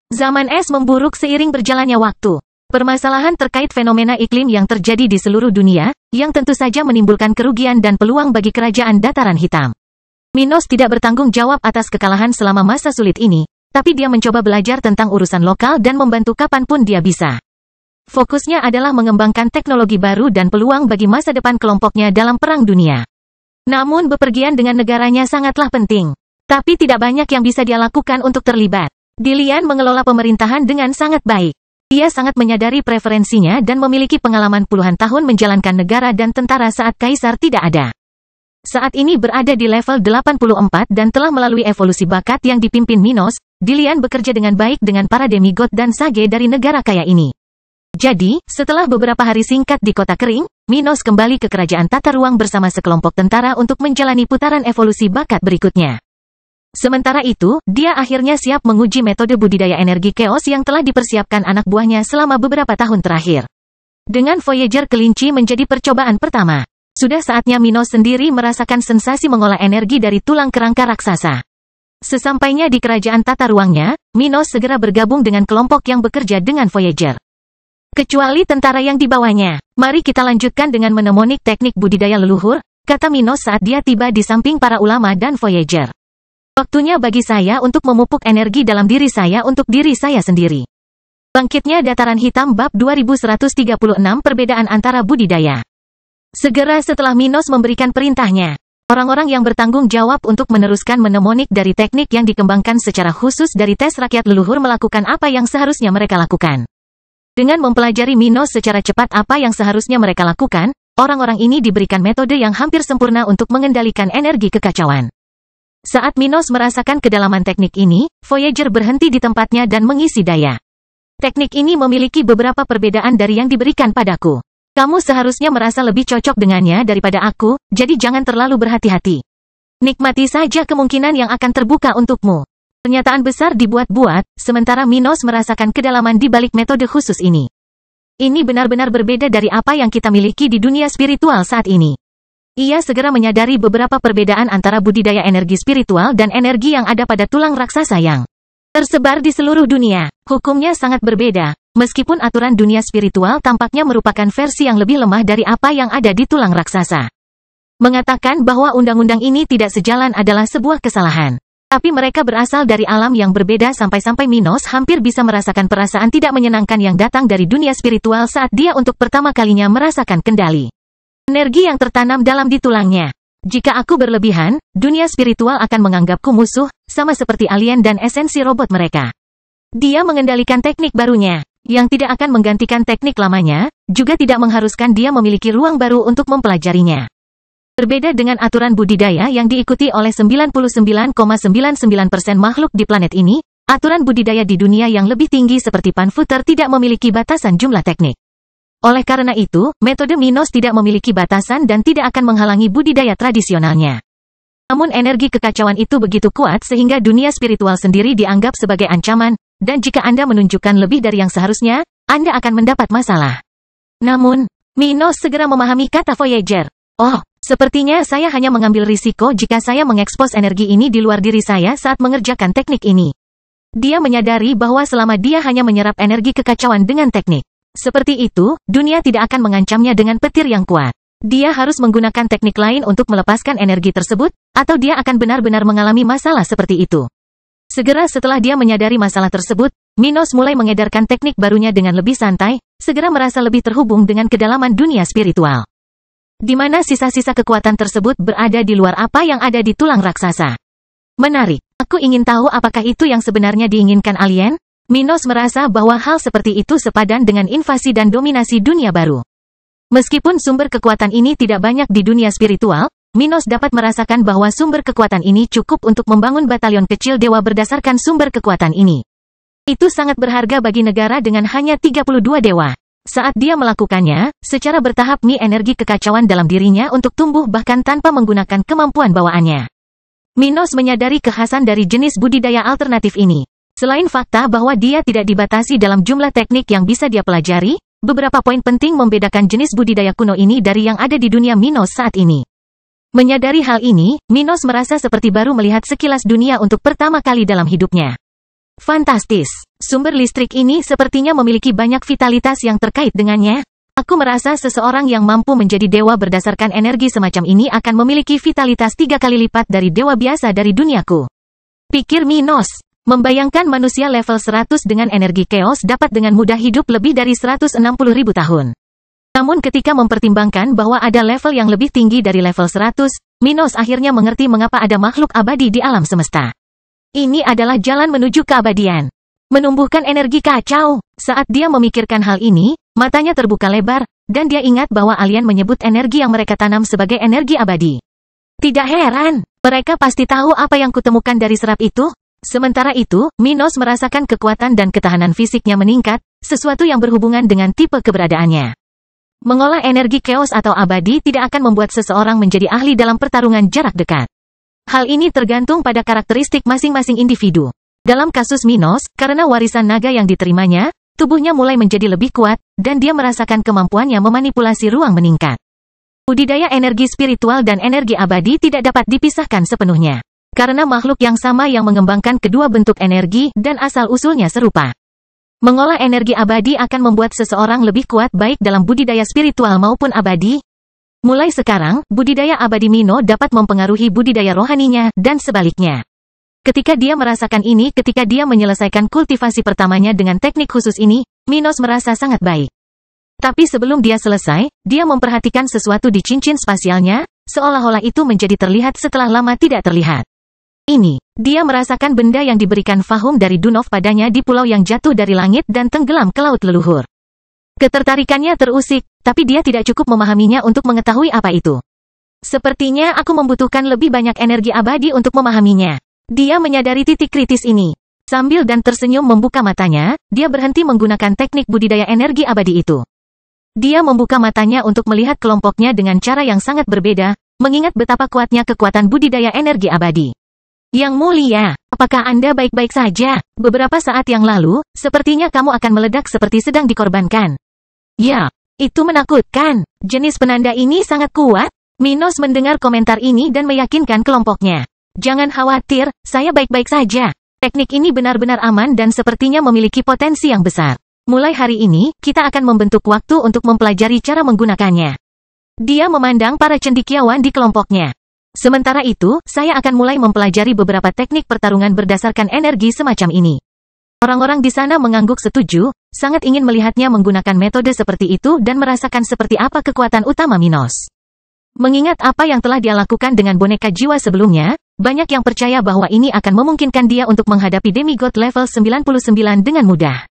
Zaman es memburuk seiring berjalannya waktu. Permasalahan terkait fenomena iklim yang terjadi di seluruh dunia, yang tentu saja menimbulkan kerugian dan peluang bagi kerajaan dataran hitam. Minos tidak bertanggung jawab atas kekalahan selama masa sulit ini, tapi dia mencoba belajar tentang urusan lokal dan membantu kapanpun dia bisa. Fokusnya adalah mengembangkan teknologi baru dan peluang bagi masa depan kelompoknya dalam perang dunia. Namun bepergian dengan negaranya sangatlah penting. Tapi tidak banyak yang bisa dia lakukan untuk terlibat. Dilian mengelola pemerintahan dengan sangat baik. Ia sangat menyadari preferensinya dan memiliki pengalaman puluhan tahun menjalankan negara dan tentara saat kaisar tidak ada. Saat ini berada di level 84 dan telah melalui evolusi bakat yang dipimpin Minos, Dilian bekerja dengan baik dengan para demigod dan sage dari negara kaya ini. Jadi, setelah beberapa hari singkat di kota kering, Minos kembali ke kerajaan tata ruang bersama sekelompok tentara untuk menjalani putaran evolusi bakat berikutnya. Sementara itu, dia akhirnya siap menguji metode budidaya energi chaos yang telah dipersiapkan anak buahnya selama beberapa tahun terakhir. Dengan Voyager kelinci menjadi percobaan pertama, sudah saatnya Minos sendiri merasakan sensasi mengolah energi dari tulang kerangka raksasa. Sesampainya di kerajaan tata ruangnya, Minos segera bergabung dengan kelompok yang bekerja dengan Voyager. Kecuali tentara yang dibawanya. Mari kita lanjutkan dengan mnemonik teknik budidaya leluhur, kata Minos saat dia tiba di samping para ulama dan Voyager. Waktunya bagi saya untuk memupuk energi dalam diri saya untuk diri saya sendiri. Bangkitnya Dataran Hitam Bab 2136 Perbedaan Antara Budidaya. Segera setelah Minos memberikan perintahnya, orang-orang yang bertanggung jawab untuk meneruskan mnemonik dari teknik yang dikembangkan secara khusus dari tes rakyat leluhur melakukan apa yang seharusnya mereka lakukan. Dengan mempelajari Minos secara cepat apa yang seharusnya mereka lakukan, orang-orang ini diberikan metode yang hampir sempurna untuk mengendalikan energi kekacauan. Saat Minos merasakan kedalaman teknik ini, Voyager berhenti di tempatnya dan mengisi daya. Teknik ini memiliki beberapa perbedaan dari yang diberikan padaku. Kamu seharusnya merasa lebih cocok dengannya daripada aku, jadi jangan terlalu berhati-hati. Nikmati saja kemungkinan yang akan terbuka untukmu. Pernyataan besar dibuat-buat, sementara Minos merasakan kedalaman di balik metode khusus ini. Ini benar-benar berbeda dari apa yang kita miliki di dunia spiritual saat ini. Ia segera menyadari beberapa perbedaan antara budidaya energi spiritual dan energi yang ada pada tulang raksasa yang tersebar di seluruh dunia. Hukumnya sangat berbeda, meskipun aturan dunia spiritual tampaknya merupakan versi yang lebih lemah dari apa yang ada di tulang raksasa. Mengatakan bahwa undang-undang ini tidak sejalan adalah sebuah kesalahan. Tapi mereka berasal dari alam yang berbeda sampai-sampai Minos hampir bisa merasakan perasaan tidak menyenangkan yang datang dari dunia spiritual saat dia untuk pertama kalinya merasakan kendali energi yang tertanam dalam di tulangnya. Jika aku berlebihan, dunia spiritual akan menganggapku musuh, sama seperti alien dan esensi robot mereka. Dia mengendalikan teknik barunya, yang tidak akan menggantikan teknik lamanya, juga tidak mengharuskan dia memiliki ruang baru untuk mempelajarinya. Berbeda dengan aturan budidaya yang diikuti oleh 99,99% makhluk di planet ini, aturan budidaya di dunia yang lebih tinggi seperti Panfuter tidak memiliki batasan jumlah teknik. Oleh karena itu, metode Minos tidak memiliki batasan dan tidak akan menghalangi budidaya tradisionalnya. Namun energi kekacauan itu begitu kuat sehingga dunia spiritual sendiri dianggap sebagai ancaman, dan jika Anda menunjukkan lebih dari yang seharusnya, Anda akan mendapat masalah. Namun, Minos segera memahami kata Voyager. Oh, sepertinya saya hanya mengambil risiko jika saya mengekspos energi ini di luar diri saya saat mengerjakan teknik ini. Dia menyadari bahwa selama dia hanya menyerap energi kekacauan dengan teknik seperti itu, dunia tidak akan mengancamnya dengan petir yang kuat. Dia harus menggunakan teknik lain untuk melepaskan energi tersebut, atau dia akan benar-benar mengalami masalah seperti itu. Segera setelah dia menyadari masalah tersebut, Minos mulai mengedarkan teknik barunya dengan lebih santai, segera merasa lebih terhubung dengan kedalaman dunia spiritual. Di mana sisa-sisa kekuatan tersebut berada di luar apa yang ada di tulang raksasa. Menarik. Aku ingin tahu apakah itu yang sebenarnya diinginkan alien? Minos merasa bahwa hal seperti itu sepadan dengan invasi dan dominasi dunia baru. Meskipun sumber kekuatan ini tidak banyak di dunia spiritual, Minos dapat merasakan bahwa sumber kekuatan ini cukup untuk membangun batalion kecil dewa berdasarkan sumber kekuatan ini. Itu sangat berharga bagi negara dengan hanya 32 dewa. Saat dia melakukannya, secara bertahap energi kekacauan dalam dirinya untuk tumbuh bahkan tanpa menggunakan kemampuan bawaannya. Minos menyadari kekhasan dari jenis budidaya alternatif ini. Selain fakta bahwa dia tidak dibatasi dalam jumlah teknik yang bisa dia pelajari, beberapa poin penting membedakan jenis budidaya kuno ini dari yang ada di dunia Minos saat ini. Menyadari hal ini, Minos merasa seperti baru melihat sekilas dunia untuk pertama kali dalam hidupnya. Fantastis. Sumber listrik ini sepertinya memiliki banyak vitalitas yang terkait dengannya. Aku merasa seseorang yang mampu menjadi dewa berdasarkan energi semacam ini akan memiliki vitalitas 3 kali lipat dari dewa biasa dari duniaku. Pikir Minos. Membayangkan manusia level 100 dengan energi chaos dapat dengan mudah hidup lebih dari 160.000 tahun. Namun ketika mempertimbangkan bahwa ada level yang lebih tinggi dari level 100, Minos akhirnya mengerti mengapa ada makhluk abadi di alam semesta. Ini adalah jalan menuju keabadian. Menumbuhkan energi kacau. Saat dia memikirkan hal ini, matanya terbuka lebar, dan dia ingat bahwa alien menyebut energi yang mereka tanam sebagai energi abadi. Tidak heran, mereka pasti tahu apa yang kutemukan dari serap itu. Sementara itu, Minos merasakan kekuatan dan ketahanan fisiknya meningkat, sesuatu yang berhubungan dengan tipe keberadaannya. Mengolah energi chaos atau abadi tidak akan membuat seseorang menjadi ahli dalam pertarungan jarak dekat. Hal ini tergantung pada karakteristik masing-masing individu. Dalam kasus Minos, karena warisan naga yang diterimanya, tubuhnya mulai menjadi lebih kuat, dan dia merasakan kemampuannya memanipulasi ruang meningkat. Budidaya energi spiritual dan energi abadi tidak dapat dipisahkan sepenuhnya. Karena makhluk yang sama yang mengembangkan kedua bentuk energi dan asal-usulnya serupa. Mengolah energi abadi akan membuat seseorang lebih kuat baik dalam budidaya spiritual maupun abadi. Mulai sekarang, budidaya abadi Mino dapat mempengaruhi budidaya rohaninya, dan sebaliknya. Ketika dia merasakan ini ketika dia menyelesaikan kultivasi pertamanya dengan teknik khusus ini, Minos merasa sangat baik. Tapi sebelum dia selesai, dia memperhatikan sesuatu di cincin spasialnya, seolah-olah itu menjadi terlihat setelah lama tidak terlihat. Dia merasakan benda yang diberikan Fahum dari Dunov padanya di pulau yang jatuh dari langit dan tenggelam ke laut leluhur. Ketertarikannya terusik, tapi dia tidak cukup memahaminya untuk mengetahui apa itu. Sepertinya aku membutuhkan lebih banyak energi abadi untuk memahaminya. Dia menyadari titik kritis ini. Sambil dan tersenyum membuka matanya, dia berhenti menggunakan teknik budidaya energi abadi itu. Dia membuka matanya untuk melihat kelompoknya dengan cara yang sangat berbeda, mengingat betapa kuatnya kekuatan budidaya energi abadi. Yang mulia, apakah Anda baik-baik saja? Beberapa saat yang lalu, sepertinya kamu akan meledak seperti sedang dikorbankan. Ya, itu menakutkan. Jenis penanda ini sangat kuat. Minos mendengar komentar ini dan meyakinkan kelompoknya. Jangan khawatir, saya baik-baik saja. Teknik ini benar-benar aman dan sepertinya memiliki potensi yang besar. Mulai hari ini, kita akan membentuk waktu untuk mempelajari cara menggunakannya. Dia memandang para cendekiawan di kelompoknya. Sementara itu, saya akan mulai mempelajari beberapa teknik pertarungan berdasarkan energi semacam ini. Orang-orang di sana mengangguk setuju, sangat ingin melihatnya menggunakan metode seperti itu dan merasakan seperti apa kekuatan utama Minos. Mengingat apa yang telah dia lakukan dengan boneka jiwa sebelumnya, banyak yang percaya bahwa ini akan memungkinkan dia untuk menghadapi demigod level 99 dengan mudah.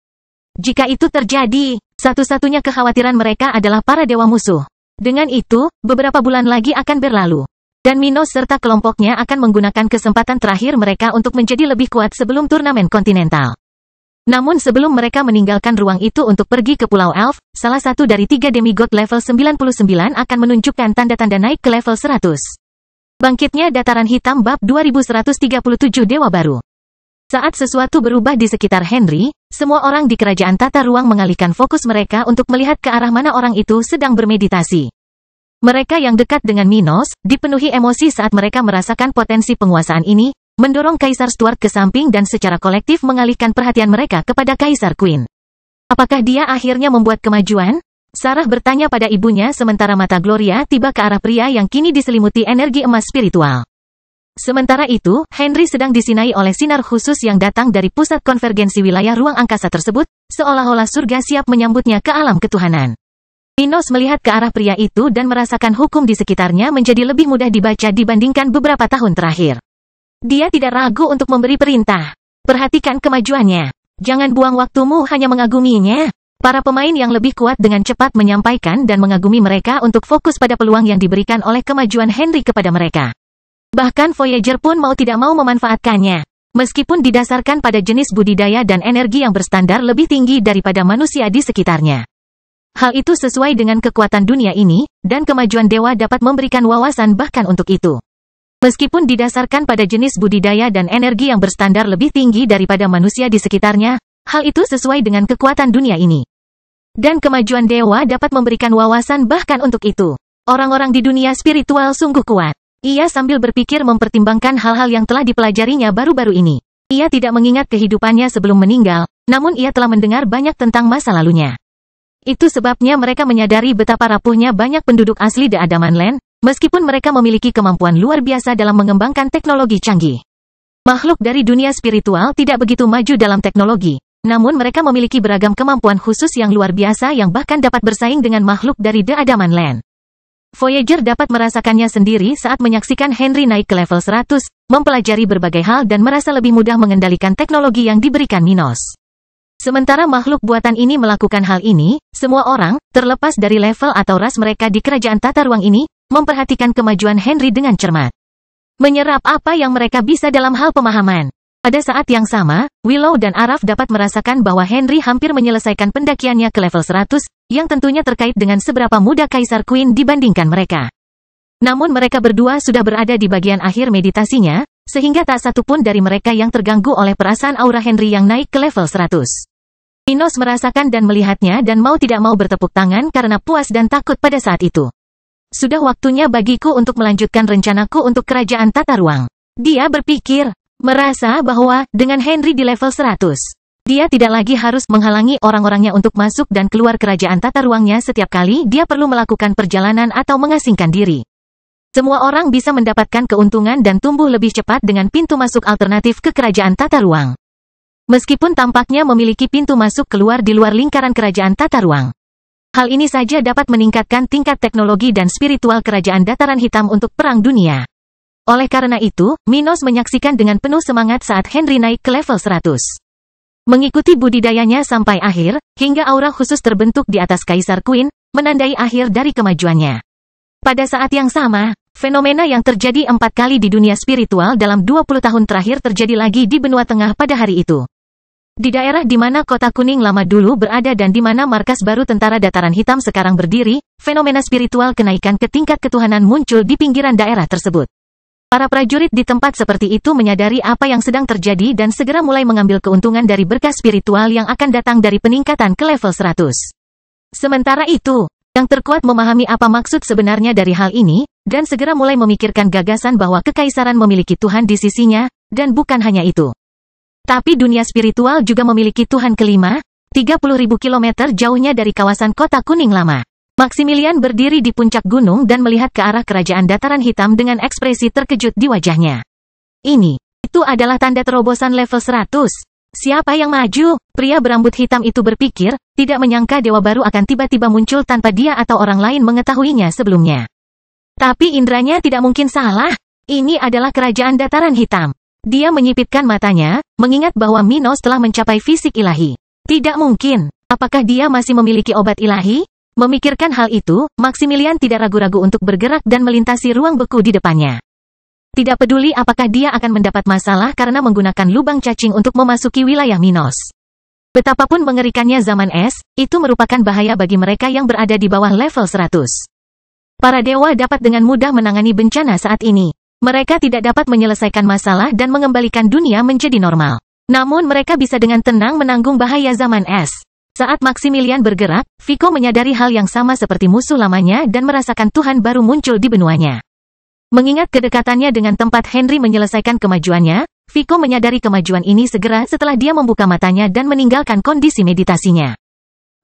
Jika itu terjadi, satu-satunya kekhawatiran mereka adalah para dewa musuh. Dengan itu, beberapa bulan lagi akan berlalu. Dan Minos serta kelompoknya akan menggunakan kesempatan terakhir mereka untuk menjadi lebih kuat sebelum turnamen kontinental. Namun sebelum mereka meninggalkan ruang itu untuk pergi ke Pulau Elf, salah satu dari 3 demigod level 99 akan menunjukkan tanda-tanda naik ke level 100. Bangkitnya Dataran Hitam Bab 2137 Dewa Baru. Saat sesuatu berubah di sekitar Henry, semua orang di kerajaan tata ruang mengalihkan fokus mereka untuk melihat ke arah mana orang itu sedang bermeditasi. Mereka yang dekat dengan Minos, dipenuhi emosi saat mereka merasakan potensi penguasaan ini, mendorong Kaisar Stuart ke samping dan secara kolektif mengalihkan perhatian mereka kepada Kaisar Queen. Apakah dia akhirnya membuat kemajuan? Sarah bertanya pada ibunya sementara mata Gloria tiba ke arah pria yang kini diselimuti energi emas spiritual. Sementara itu, Henry sedang disinai oleh sinar khusus yang datang dari pusat konvergensi wilayah ruang angkasa tersebut, seolah-olah surga siap menyambutnya ke alam ketuhanan. Minos melihat ke arah pria itu dan merasakan hukum di sekitarnya menjadi lebih mudah dibaca dibandingkan beberapa tahun terakhir. Dia tidak ragu untuk memberi perintah. Perhatikan kemajuannya. Jangan buang waktumu hanya mengaguminya. Para pemain yang lebih kuat dengan cepat menyampaikan dan mengagumi mereka untuk fokus pada peluang yang diberikan oleh kemajuan Henry kepada mereka. Bahkan Voyager pun mau tidak mau memanfaatkannya. Meskipun didasarkan pada jenis budidaya dan energi yang berstandar lebih tinggi daripada manusia di sekitarnya. Hal itu sesuai dengan kekuatan dunia ini, dan kemajuan dewa dapat memberikan wawasan bahkan untuk itu. Meskipun didasarkan pada jenis budidaya dan energi yang berstandar lebih tinggi daripada manusia di sekitarnya, hal itu sesuai dengan kekuatan dunia ini. Dan kemajuan dewa dapat memberikan wawasan bahkan untuk itu. Orang-orang di dunia spiritual sungguh kuat. Ia sambil berpikir mempertimbangkan hal-hal yang telah dipelajarinya baru-baru ini. Ia tidak mengingat kehidupannya sebelum meninggal, namun ia telah mendengar banyak tentang masa lalunya. Itu sebabnya mereka menyadari betapa rapuhnya banyak penduduk asli The Adaman Land, meskipun mereka memiliki kemampuan luar biasa dalam mengembangkan teknologi canggih. Makhluk dari dunia spiritual tidak begitu maju dalam teknologi. Namun mereka memiliki beragam kemampuan khusus yang luar biasa yang bahkan dapat bersaing dengan makhluk dari The Adaman Land. Voyager dapat merasakannya sendiri saat menyaksikan Henry naik ke level 100, mempelajari berbagai hal dan merasa lebih mudah mengendalikan teknologi yang diberikan Minos. Sementara makhluk buatan ini melakukan hal ini, semua orang, terlepas dari level atau ras mereka di kerajaan tata ruang ini, memperhatikan kemajuan Henry dengan cermat. Menyerap apa yang mereka bisa dalam hal pemahaman. Pada saat yang sama, Willow dan Araf dapat merasakan bahwa Henry hampir menyelesaikan pendakiannya ke level 100, yang tentunya terkait dengan seberapa muda Kaisar Queen dibandingkan mereka. Namun mereka berdua sudah berada di bagian akhir meditasinya, sehingga tak satu pun dari mereka yang terganggu oleh perasaan aura Henry yang naik ke level 100. Minos merasakan dan melihatnya dan mau tidak mau bertepuk tangan karena puas dan takut pada saat itu. Sudah waktunya bagiku untuk melanjutkan rencanaku untuk kerajaan tata ruang. Dia berpikir. Merasa bahwa, dengan Henry di level 100, dia tidak lagi harus menghalangi orang-orangnya untuk masuk dan keluar kerajaan tata ruangnya setiap kali dia perlu melakukan perjalanan atau mengasingkan diri. Semua orang bisa mendapatkan keuntungan dan tumbuh lebih cepat dengan pintu masuk alternatif ke kerajaan tata ruang. Meskipun tampaknya memiliki pintu masuk keluar di luar lingkaran kerajaan tata ruang. Hal ini saja dapat meningkatkan tingkat teknologi dan spiritual kerajaan dataran hitam untuk perang dunia. Oleh karena itu, Minos menyaksikan dengan penuh semangat saat Henry naik ke level 100. Mengikuti budidayanya sampai akhir, hingga aura khusus terbentuk di atas Kaisar Queen, menandai akhir dari kemajuannya. Pada saat yang sama, fenomena yang terjadi 4 kali di dunia spiritual dalam 20 tahun terakhir terjadi lagi di benua tengah pada hari itu. Di daerah di mana kota kuning lama dulu berada dan di mana markas baru tentara dataran hitam sekarang berdiri, fenomena spiritual kenaikan ke tingkat ketuhanan muncul di pinggiran daerah tersebut. Para prajurit di tempat seperti itu menyadari apa yang sedang terjadi dan segera mulai mengambil keuntungan dari berkah spiritual yang akan datang dari peningkatan ke level 100. Sementara itu, yang terkuat memahami apa maksud sebenarnya dari hal ini, dan segera mulai memikirkan gagasan bahwa kekaisaran memiliki Tuhan di sisinya, dan bukan hanya itu. Tapi dunia spiritual juga memiliki Tuhan kelima, 30.000 kilometer jauhnya dari kawasan kota kuning lama. Maximilian berdiri di puncak gunung dan melihat ke arah kerajaan dataran hitam dengan ekspresi terkejut di wajahnya. Itu adalah tanda terobosan level 100. Siapa yang maju? Pria berambut hitam itu berpikir, tidak menyangka dewa baru akan tiba-tiba muncul tanpa dia atau orang lain mengetahuinya sebelumnya. Tapi indranya tidak mungkin salah. Ini adalah kerajaan dataran hitam. Dia menyipitkan matanya, mengingat bahwa Minos telah mencapai fisik ilahi. Tidak mungkin. Apakah dia masih memiliki obat ilahi? Memikirkan hal itu, Maximilian tidak ragu-ragu untuk bergerak dan melintasi ruang beku di depannya. Tidak peduli apakah dia akan mendapat masalah karena menggunakan lubang cacing untuk memasuki wilayah Minos. Betapapun mengerikannya zaman es, itu merupakan bahaya bagi mereka yang berada di bawah level 100. Para dewa dapat dengan mudah menangani bencana saat ini. Mereka tidak dapat menyelesaikan masalah dan mengembalikan dunia menjadi normal. Namun mereka bisa dengan tenang menanggung bahaya zaman es. Saat Maximilian bergerak, Vico menyadari hal yang sama seperti musuh lamanya dan merasakan Tuhan baru muncul di benuanya. Mengingat kedekatannya dengan tempat Henry menyelesaikan kemajuannya, Vico menyadari kemajuan ini segera setelah dia membuka matanya dan meninggalkan kondisi meditasinya.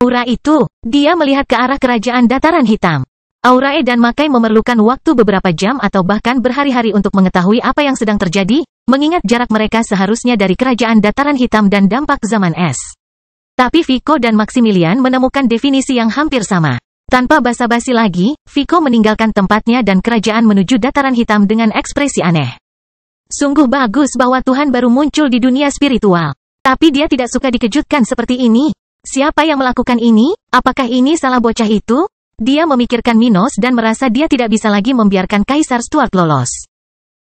Aura itu, dia melihat ke arah kerajaan dataran hitam. Aurae dan Makai memerlukan waktu beberapa jam atau bahkan berhari-hari untuk mengetahui apa yang sedang terjadi, mengingat jarak mereka seharusnya dari kerajaan dataran hitam dan dampak zaman es. Tapi Vico dan Maximilian menemukan definisi yang hampir sama. Tanpa basa-basi lagi, Vico meninggalkan tempatnya dan kerajaan menuju dataran hitam dengan ekspresi aneh. Sungguh bagus bahwa Tuhan baru muncul di dunia spiritual. Tapi dia tidak suka dikejutkan seperti ini. Siapa yang melakukan ini? Apakah ini salah bocah itu? Dia memikirkan Minos dan merasa dia tidak bisa lagi membiarkan Kaisar Stuart lolos.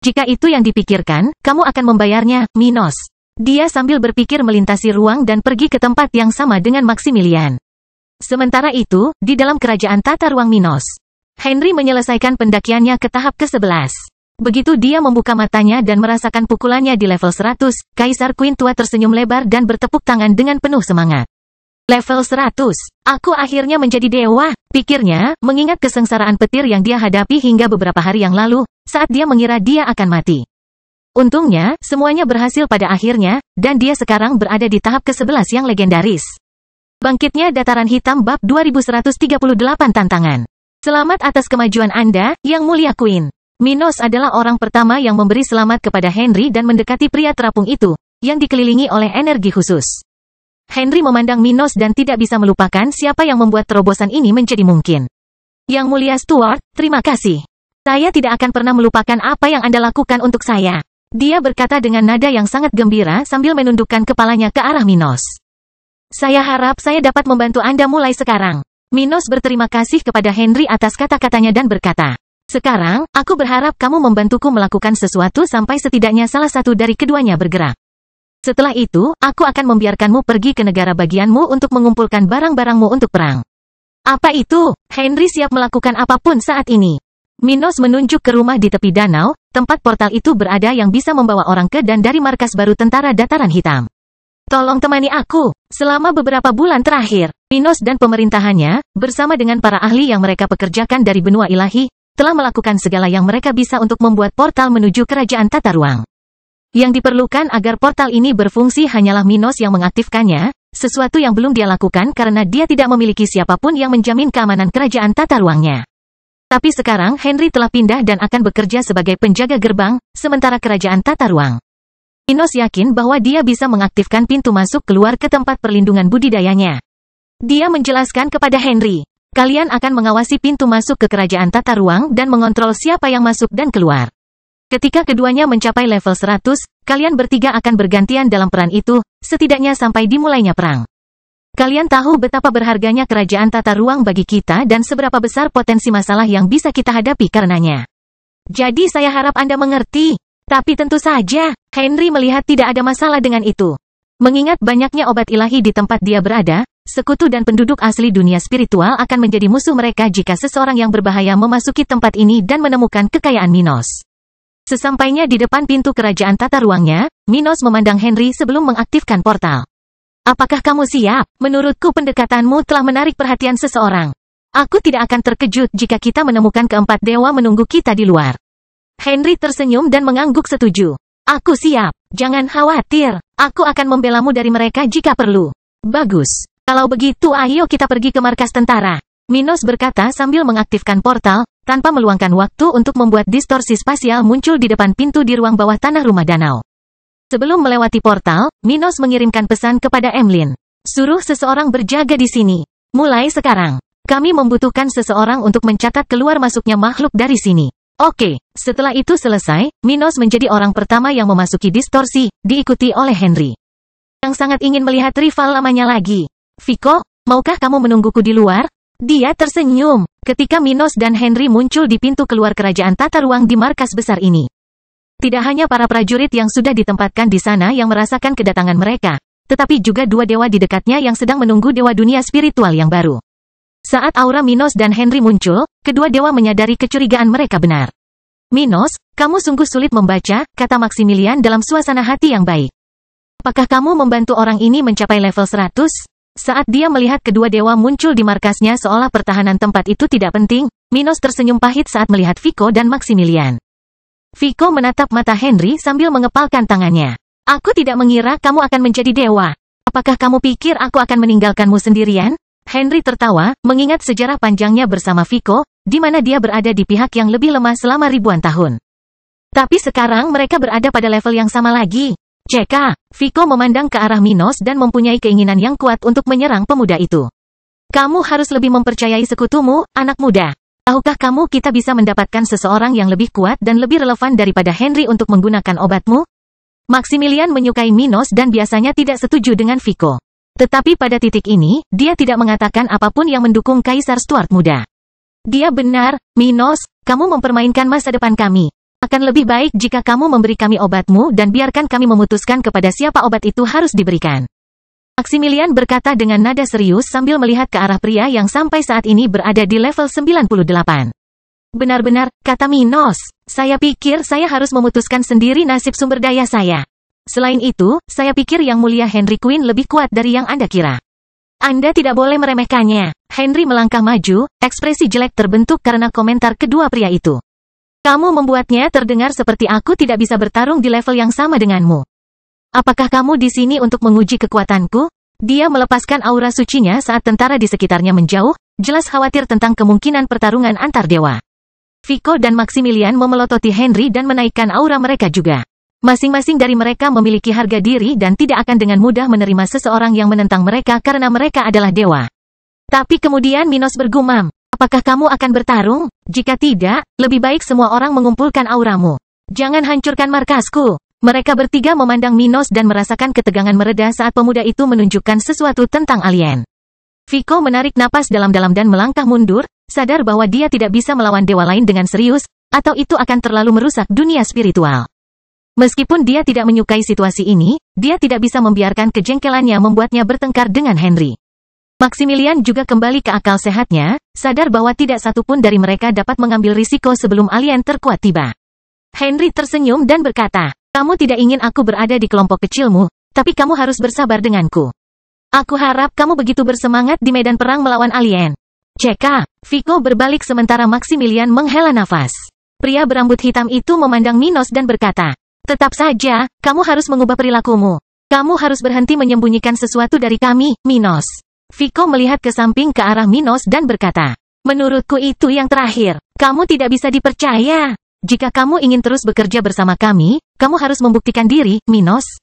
Jika itu yang dipikirkan, kamu akan membayarnya, Minos. Dia sambil berpikir melintasi ruang dan pergi ke tempat yang sama dengan Maximilian. Sementara itu, di dalam kerajaan tata ruang Minos, Henry menyelesaikan pendakiannya ke tahap ke-11. Begitu dia membuka matanya dan merasakan pukulannya di level 100, Kaisar Queen tua tersenyum lebar dan bertepuk tangan dengan penuh semangat. Level 100. Aku akhirnya menjadi dewa, pikirnya, mengingat kesengsaraan petir yang dia hadapi hingga beberapa hari yang lalu, saat dia mengira dia akan mati. Untungnya, semuanya berhasil pada akhirnya, dan dia sekarang berada di tahap ke-11 yang legendaris. Bangkitnya Dataran Hitam bab 2138 tantangan. Selamat atas kemajuan Anda, Yang Mulia Queen. Minos adalah orang pertama yang memberi selamat kepada Henry dan mendekati pria terapung itu, yang dikelilingi oleh energi khusus. Henry memandang Minos dan tidak bisa melupakan siapa yang membuat terobosan ini menjadi mungkin. Yang Mulia Stuart, terima kasih. Saya tidak akan pernah melupakan apa yang Anda lakukan untuk saya. Dia berkata dengan nada yang sangat gembira sambil menundukkan kepalanya ke arah Minos. Saya harap saya dapat membantu Anda mulai sekarang. Minos berterima kasih kepada Henry atas kata-katanya dan berkata, sekarang, aku berharap kamu membantuku melakukan sesuatu sampai setidaknya salah satu dari keduanya bergerak. Setelah itu, aku akan membiarkanmu pergi ke negara bagianmu untuk mengumpulkan barang-barangmu untuk perang. Apa itu? Henry siap melakukan apapun saat ini. Minos menunjuk ke rumah di tepi danau, tempat portal itu berada yang bisa membawa orang ke dan dari markas baru tentara Dataran Hitam. Tolong temani aku. Selama beberapa bulan terakhir, Minos dan pemerintahannya, bersama dengan para ahli yang mereka pekerjakan dari benua ilahi, telah melakukan segala yang mereka bisa untuk membuat portal menuju kerajaan tata ruang. Yang diperlukan agar portal ini berfungsi hanyalah Minos yang mengaktifkannya, sesuatu yang belum dia lakukan karena dia tidak memiliki siapapun yang menjamin keamanan kerajaan tata ruangnya. Tapi sekarang Henry telah pindah dan akan bekerja sebagai penjaga gerbang, sementara kerajaan tata ruang. Minos yakin bahwa dia bisa mengaktifkan pintu masuk keluar ke tempat perlindungan budidayanya. Dia menjelaskan kepada Henry, kalian akan mengawasi pintu masuk ke kerajaan tata ruang dan mengontrol siapa yang masuk dan keluar. Ketika keduanya mencapai level 100, kalian bertiga akan bergantian dalam peran itu, setidaknya sampai dimulainya perang. Kalian tahu betapa berharganya kerajaan tata ruang bagi kita dan seberapa besar potensi masalah yang bisa kita hadapi karenanya. Jadi saya harap Anda mengerti. Tapi tentu saja, Henry melihat tidak ada masalah dengan itu. Mengingat banyaknya obat ilahi di tempat dia berada, sekutu dan penduduk asli dunia spiritual akan menjadi musuh mereka jika seseorang yang berbahaya memasuki tempat ini dan menemukan kekayaan Minos. Sesampainya di depan pintu kerajaan tata ruangnya, Minos memandang Henry sebelum mengaktifkan portal. Apakah kamu siap? Menurutku pendekatanmu telah menarik perhatian seseorang. Aku tidak akan terkejut jika kita menemukan keempat dewa menunggu kita di luar. Henry tersenyum dan mengangguk setuju. Aku siap. Jangan khawatir. Aku akan membelamu dari mereka jika perlu. Bagus. Kalau begitu ayo kita pergi ke markas tentara. Minos berkata sambil mengaktifkan portal, tanpa meluangkan waktu untuk membuat distorsi spasial muncul di depan pintu di ruang bawah tanah rumah danau. Sebelum melewati portal, Minos mengirimkan pesan kepada Emlyn. Suruh seseorang berjaga di sini. Mulai sekarang, kami membutuhkan seseorang untuk mencatat keluar masuknya makhluk dari sini. Oke, setelah itu selesai, Minos menjadi orang pertama yang memasuki distorsi, diikuti oleh Henry. Yang sangat ingin melihat rival lamanya lagi. Vico, maukah kamu menungguku di luar? Dia tersenyum, ketika Minos dan Henry muncul di pintu keluar kerajaan tata ruang di markas besar ini. Tidak hanya para prajurit yang sudah ditempatkan di sana yang merasakan kedatangan mereka, tetapi juga dua dewa di dekatnya yang sedang menunggu dewa dunia spiritual yang baru. Saat aura Minos dan Henry muncul, kedua dewa menyadari kecurigaan mereka benar. Minos, kamu sungguh sulit membaca, kata Maximilian dalam suasana hati yang baik. Apakah kamu membantu orang ini mencapai level 100? Saat dia melihat kedua dewa muncul di markasnya seolah pertahanan tempat itu tidak penting, Minos tersenyum pahit saat melihat Vico dan Maximilian. Vico menatap mata Henry sambil mengepalkan tangannya. Aku tidak mengira kamu akan menjadi dewa. Apakah kamu pikir aku akan meninggalkanmu sendirian? Henry tertawa, mengingat sejarah panjangnya bersama Vico, di mana dia berada di pihak yang lebih lemah selama ribuan tahun. Tapi sekarang mereka berada pada level yang sama lagi. Ceka, Vico memandang ke arah Minos dan mempunyai keinginan yang kuat untuk menyerang pemuda itu. Kamu harus lebih mempercayai sekutumu, anak muda. Tahukah kamu kita bisa mendapatkan seseorang yang lebih kuat dan lebih relevan daripada Henry untuk menggunakan obatmu? Maximilian menyukai Minos dan biasanya tidak setuju dengan Vico. Tetapi pada titik ini, dia tidak mengatakan apapun yang mendukung Kaisar Stuart muda. Dia benar, Minos, kamu mempermainkan masa depan kami. Akan lebih baik jika kamu memberi kami obatmu dan biarkan kami memutuskan kepada siapa obat itu harus diberikan. Maximilian berkata dengan nada serius sambil melihat ke arah pria yang sampai saat ini berada di level 98. Benar-benar, kata Minos, saya pikir saya harus memutuskan sendiri nasib sumber daya saya. Selain itu, saya pikir Yang Mulia Henry Queen lebih kuat dari yang Anda kira. Anda tidak boleh meremehkannya. Henry melangkah maju, ekspresi jelek terbentuk karena komentar kedua pria itu. Kamu membuatnya terdengar seperti aku tidak bisa bertarung di level yang sama denganmu. Apakah kamu di sini untuk menguji kekuatanku? Dia melepaskan aura sucinya saat tentara di sekitarnya menjauh, jelas khawatir tentang kemungkinan pertarungan antar dewa. Vico dan Maximilian memelototi Henry dan menaikkan aura mereka juga. Masing-masing dari mereka memiliki harga diri dan tidak akan dengan mudah menerima seseorang yang menentang mereka karena mereka adalah dewa. Tapi kemudian Minos bergumam, apakah kamu akan bertarung? Jika tidak, lebih baik semua orang mengumpulkan auramu. Jangan hancurkan markasku. Mereka bertiga memandang Minos dan merasakan ketegangan mereda saat pemuda itu menunjukkan sesuatu tentang alien. Vico menarik napas dalam-dalam dan melangkah mundur, sadar bahwa dia tidak bisa melawan dewa lain dengan serius, atau itu akan terlalu merusak dunia spiritual. Meskipun dia tidak menyukai situasi ini, dia tidak bisa membiarkan kejengkelannya membuatnya bertengkar dengan Henry. Maximilian juga kembali ke akal sehatnya, sadar bahwa tidak satupun dari mereka dapat mengambil risiko sebelum alien terkuat tiba. Henry tersenyum dan berkata, kamu tidak ingin aku berada di kelompok kecilmu, tapi kamu harus bersabar denganku. Aku harap kamu begitu bersemangat di medan perang melawan alien. Ceka, Vico berbalik sementara Maximilian menghela nafas. Pria berambut hitam itu memandang Minos dan berkata, tetap saja, kamu harus mengubah perilakumu. Kamu harus berhenti menyembunyikan sesuatu dari kami, Minos. Vico melihat ke samping ke arah Minos dan berkata, menurutku itu yang terakhir. Kamu tidak bisa dipercaya. Jika kamu ingin terus bekerja bersama kami, kamu harus membuktikan diri, Minos.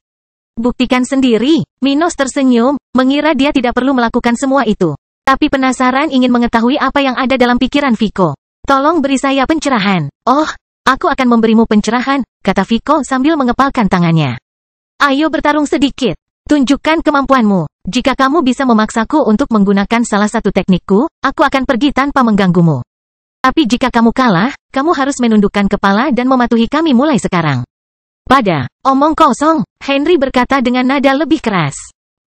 Buktikan sendiri. Minos tersenyum, mengira dia tidak perlu melakukan semua itu. Tapi penasaran ingin mengetahui apa yang ada dalam pikiran Vico. Tolong beri saya pencerahan. Oh, aku akan memberimu pencerahan, kata Vico sambil mengepalkan tangannya. Ayo bertarung sedikit. Tunjukkan kemampuanmu. Jika kamu bisa memaksaku untuk menggunakan salah satu teknikku, aku akan pergi tanpa mengganggumu. Tapi jika kamu kalah, kamu harus menundukkan kepala dan mematuhi kami mulai sekarang. Omong kosong, Henry berkata dengan nada lebih keras.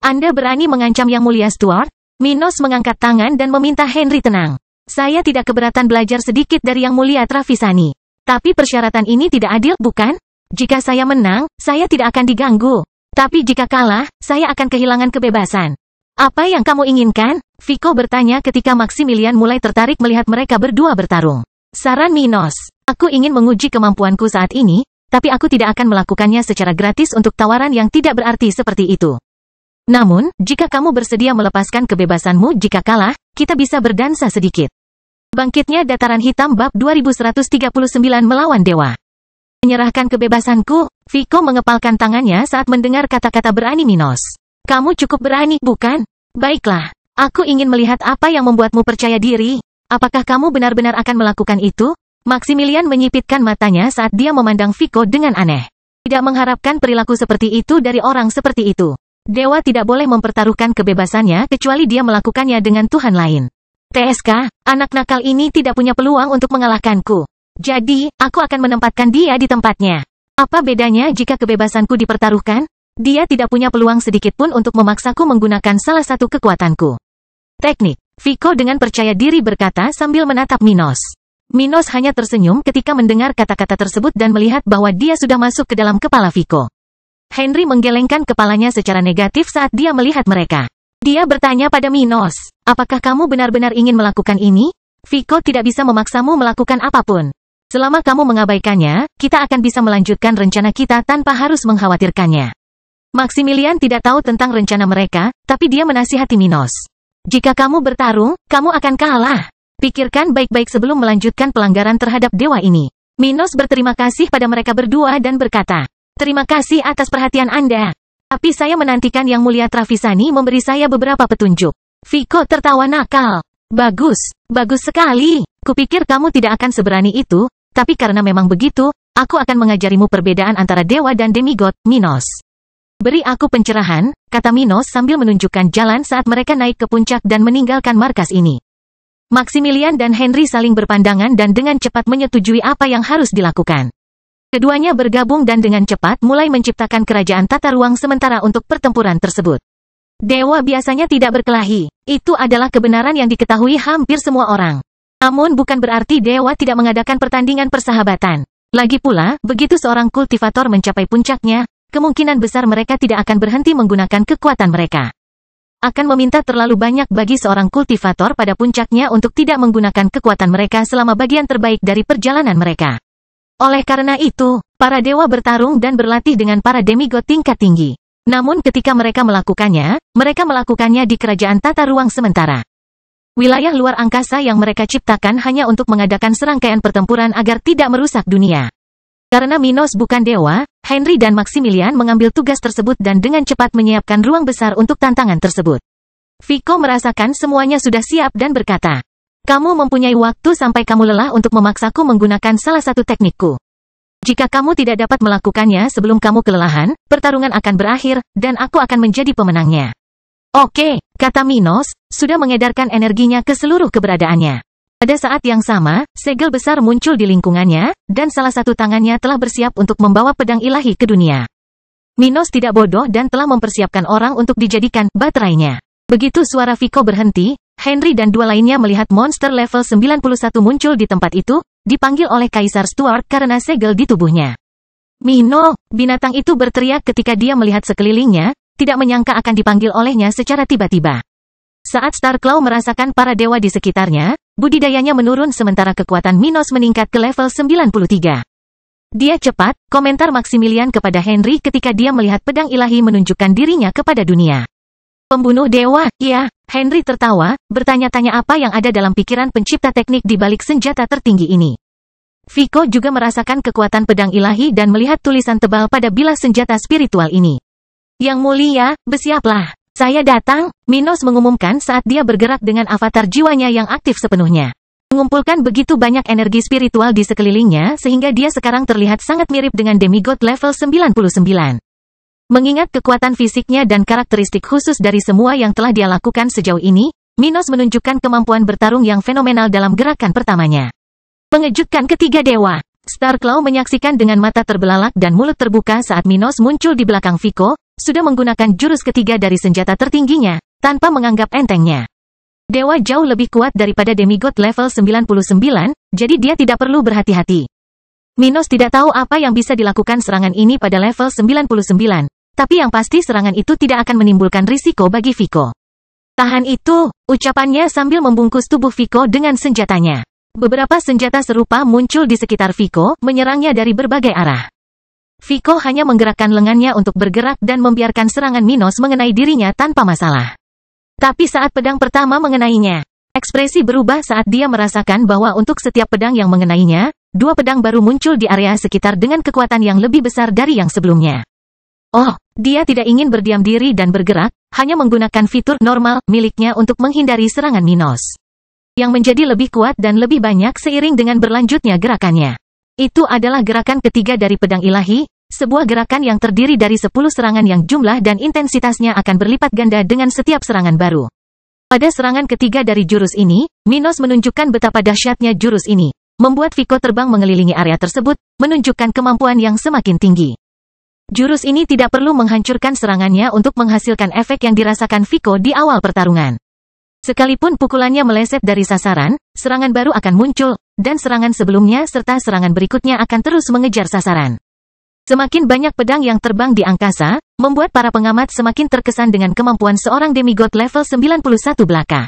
Anda berani mengancam Yang Mulia Stuart? Minos mengangkat tangan dan meminta Henry tenang. Saya tidak keberatan belajar sedikit dari Yang Mulia Travisani. Tapi persyaratan ini tidak adil, bukan? Jika saya menang, saya tidak akan diganggu. Tapi jika kalah, saya akan kehilangan kebebasan. Apa yang kamu inginkan? Vico bertanya ketika Maximilian mulai tertarik melihat mereka berdua bertarung. Saran Minos, aku ingin menguji kemampuanku saat ini, tapi aku tidak akan melakukannya secara gratis untuk tawaran yang tidak berarti seperti itu. Namun, jika kamu bersedia melepaskan kebebasanmu jika kalah, kita bisa berdansa sedikit. Bangkitnya Dataran Hitam bab 2139 melawan dewa. Menyerahkan kebebasanku, Vico mengepalkan tangannya saat mendengar kata-kata berani Minos. Kamu cukup berani, bukan? Baiklah, aku ingin melihat apa yang membuatmu percaya diri. Apakah kamu benar-benar akan melakukan itu? Maximilian menyipitkan matanya saat dia memandang Vico dengan aneh. Tidak mengharapkan perilaku seperti itu dari orang seperti itu. Dewa tidak boleh mempertaruhkan kebebasannya kecuali dia melakukannya dengan Tuhan lain. TSK, anak nakal ini tidak punya peluang untuk mengalahkanku. Jadi, aku akan menempatkan dia di tempatnya. Apa bedanya jika kebebasanku dipertaruhkan? Dia tidak punya peluang sedikit pun untuk memaksaku menggunakan salah satu kekuatanku. Teknik, Vico dengan percaya diri berkata sambil menatap Minos. Minos hanya tersenyum ketika mendengar kata-kata tersebut dan melihat bahwa dia sudah masuk ke dalam kepala Vico. Henry menggelengkan kepalanya secara negatif saat dia melihat mereka. Dia bertanya pada Minos, apakah kamu benar-benar ingin melakukan ini? Vico tidak bisa memaksamu melakukan apapun. Selama kamu mengabaikannya, kita akan bisa melanjutkan rencana kita tanpa harus mengkhawatirkannya. Maximilian tidak tahu tentang rencana mereka, tapi dia menasihati Minos. Jika kamu bertarung, kamu akan kalah. Pikirkan baik-baik sebelum melanjutkan pelanggaran terhadap dewa ini. Minos berterima kasih pada mereka berdua dan berkata, terima kasih atas perhatian Anda. Tapi saya menantikan Yang Mulia Travisani memberi saya beberapa petunjuk. Vico tertawa nakal. Bagus, bagus sekali. Kupikir kamu tidak akan seberani itu, tapi karena memang begitu, aku akan mengajarimu perbedaan antara dewa dan demigod, Minos. Beri aku pencerahan, kata Minos sambil menunjukkan jalan saat mereka naik ke puncak dan meninggalkan markas ini. Maximilian dan Henry saling berpandangan dan dengan cepat menyetujui apa yang harus dilakukan. Keduanya bergabung dan dengan cepat mulai menciptakan kerajaan tata ruang sementara untuk pertempuran tersebut. Dewa biasanya tidak berkelahi. Itu adalah kebenaran yang diketahui hampir semua orang. Namun bukan berarti dewa tidak mengadakan pertandingan persahabatan. Lagi pula, begitu seorang kultivator mencapai puncaknya, kemungkinan besar mereka tidak akan berhenti menggunakan kekuatan mereka. akan meminta terlalu banyak bagi seorang kultivator pada puncaknya untuk tidak menggunakan kekuatan mereka selama bagian terbaik dari perjalanan mereka. Oleh karena itu, para dewa bertarung dan berlatih dengan para demigod tingkat tinggi. Namun ketika mereka melakukannya di kerajaan tata ruang sementara. Wilayah luar angkasa yang mereka ciptakan hanya untuk mengadakan serangkaian pertempuran agar tidak merusak dunia. Karena Minos bukan dewa, Henry dan Maximilian mengambil tugas tersebut dan dengan cepat menyiapkan ruang besar untuk tantangan tersebut. Vico merasakan semuanya sudah siap dan berkata, "Kamu mempunyai waktu sampai kamu lelah untuk memaksaku menggunakan salah satu teknikku. Jika kamu tidak dapat melakukannya sebelum kamu kelelahan, pertarungan akan berakhir, dan aku akan menjadi pemenangnya." "Oke," kata Minos, sudah mengedarkan energinya ke seluruh keberadaannya. Pada saat yang sama, segel besar muncul di lingkungannya, dan salah satu tangannya telah bersiap untuk membawa pedang ilahi ke dunia. Minos tidak bodoh dan telah mempersiapkan orang untuk dijadikan baterainya. Begitu suara Vico berhenti, Henry dan dua lainnya melihat monster level 91 muncul di tempat itu, dipanggil oleh Kaisar Stuart karena segel di tubuhnya. "Mino!" binatang itu berteriak ketika dia melihat sekelilingnya, tidak menyangka akan dipanggil olehnya secara tiba-tiba. Saat Starclaw merasakan para dewa di sekitarnya, budidayanya menurun sementara kekuatan Minos meningkat ke level 93. "Dia cepat," komentar Maximilian kepada Henry ketika dia melihat pedang ilahi menunjukkan dirinya kepada dunia. "Pembunuh dewa, ya?" Henry tertawa, bertanya-tanya apa yang ada dalam pikiran pencipta teknik di balik senjata tertinggi ini. Vico juga merasakan kekuatan pedang ilahi dan melihat tulisan tebal pada bilah senjata spiritual ini. "Yang mulia, bersiaplah. Saya datang," Minos mengumumkan saat dia bergerak dengan avatar jiwanya yang aktif sepenuhnya. Mengumpulkan begitu banyak energi spiritual di sekelilingnya sehingga dia sekarang terlihat sangat mirip dengan demigod level 99. Mengingat kekuatan fisiknya dan karakteristik khusus dari semua yang telah dia lakukan sejauh ini, Minos menunjukkan kemampuan bertarung yang fenomenal dalam gerakan pertamanya. Mengejutkan ketiga dewa. Starclaw menyaksikan dengan mata terbelalak dan mulut terbuka saat Minos muncul di belakang Vico, sudah menggunakan jurus ketiga dari senjata tertingginya, tanpa menganggap entengnya. Dewa jauh lebih kuat daripada demigod level 99, jadi dia tidak perlu berhati-hati. Minos tidak tahu apa yang bisa dilakukan serangan ini pada level 99, tapi yang pasti serangan itu tidak akan menimbulkan risiko bagi Vico. "Tahan itu," ucapannya sambil membungkus tubuh Vico dengan senjatanya. Beberapa senjata serupa muncul di sekitar Vico, menyerangnya dari berbagai arah. Vico hanya menggerakkan lengannya untuk bergerak dan membiarkan serangan Minos mengenai dirinya tanpa masalah. Tapi saat pedang pertama mengenainya, ekspresi berubah saat dia merasakan bahwa untuk setiap pedang yang mengenainya, dua pedang baru muncul di area sekitar dengan kekuatan yang lebih besar dari yang sebelumnya. Oh, dia tidak ingin berdiam diri dan bergerak, hanya menggunakan fitur normal miliknya untuk menghindari serangan Minos. Yang menjadi lebih kuat dan lebih banyak seiring dengan berlanjutnya gerakannya. Itu adalah gerakan ketiga dari pedang ilahi, sebuah gerakan yang terdiri dari 10 serangan yang jumlah dan intensitasnya akan berlipat ganda dengan setiap serangan baru. Pada serangan ketiga dari jurus ini, Minos menunjukkan betapa dahsyatnya jurus ini, membuat Vico terbang mengelilingi area tersebut, menunjukkan kemampuan yang semakin tinggi. Jurus ini tidak perlu menghancurkan serangannya untuk menghasilkan efek yang dirasakan Vico di awal pertarungan. Sekalipun pukulannya meleset dari sasaran, serangan baru akan muncul, dan serangan sebelumnya serta serangan berikutnya akan terus mengejar sasaran. Semakin banyak pedang yang terbang di angkasa, membuat para pengamat semakin terkesan dengan kemampuan seorang demigod level 91 belaka.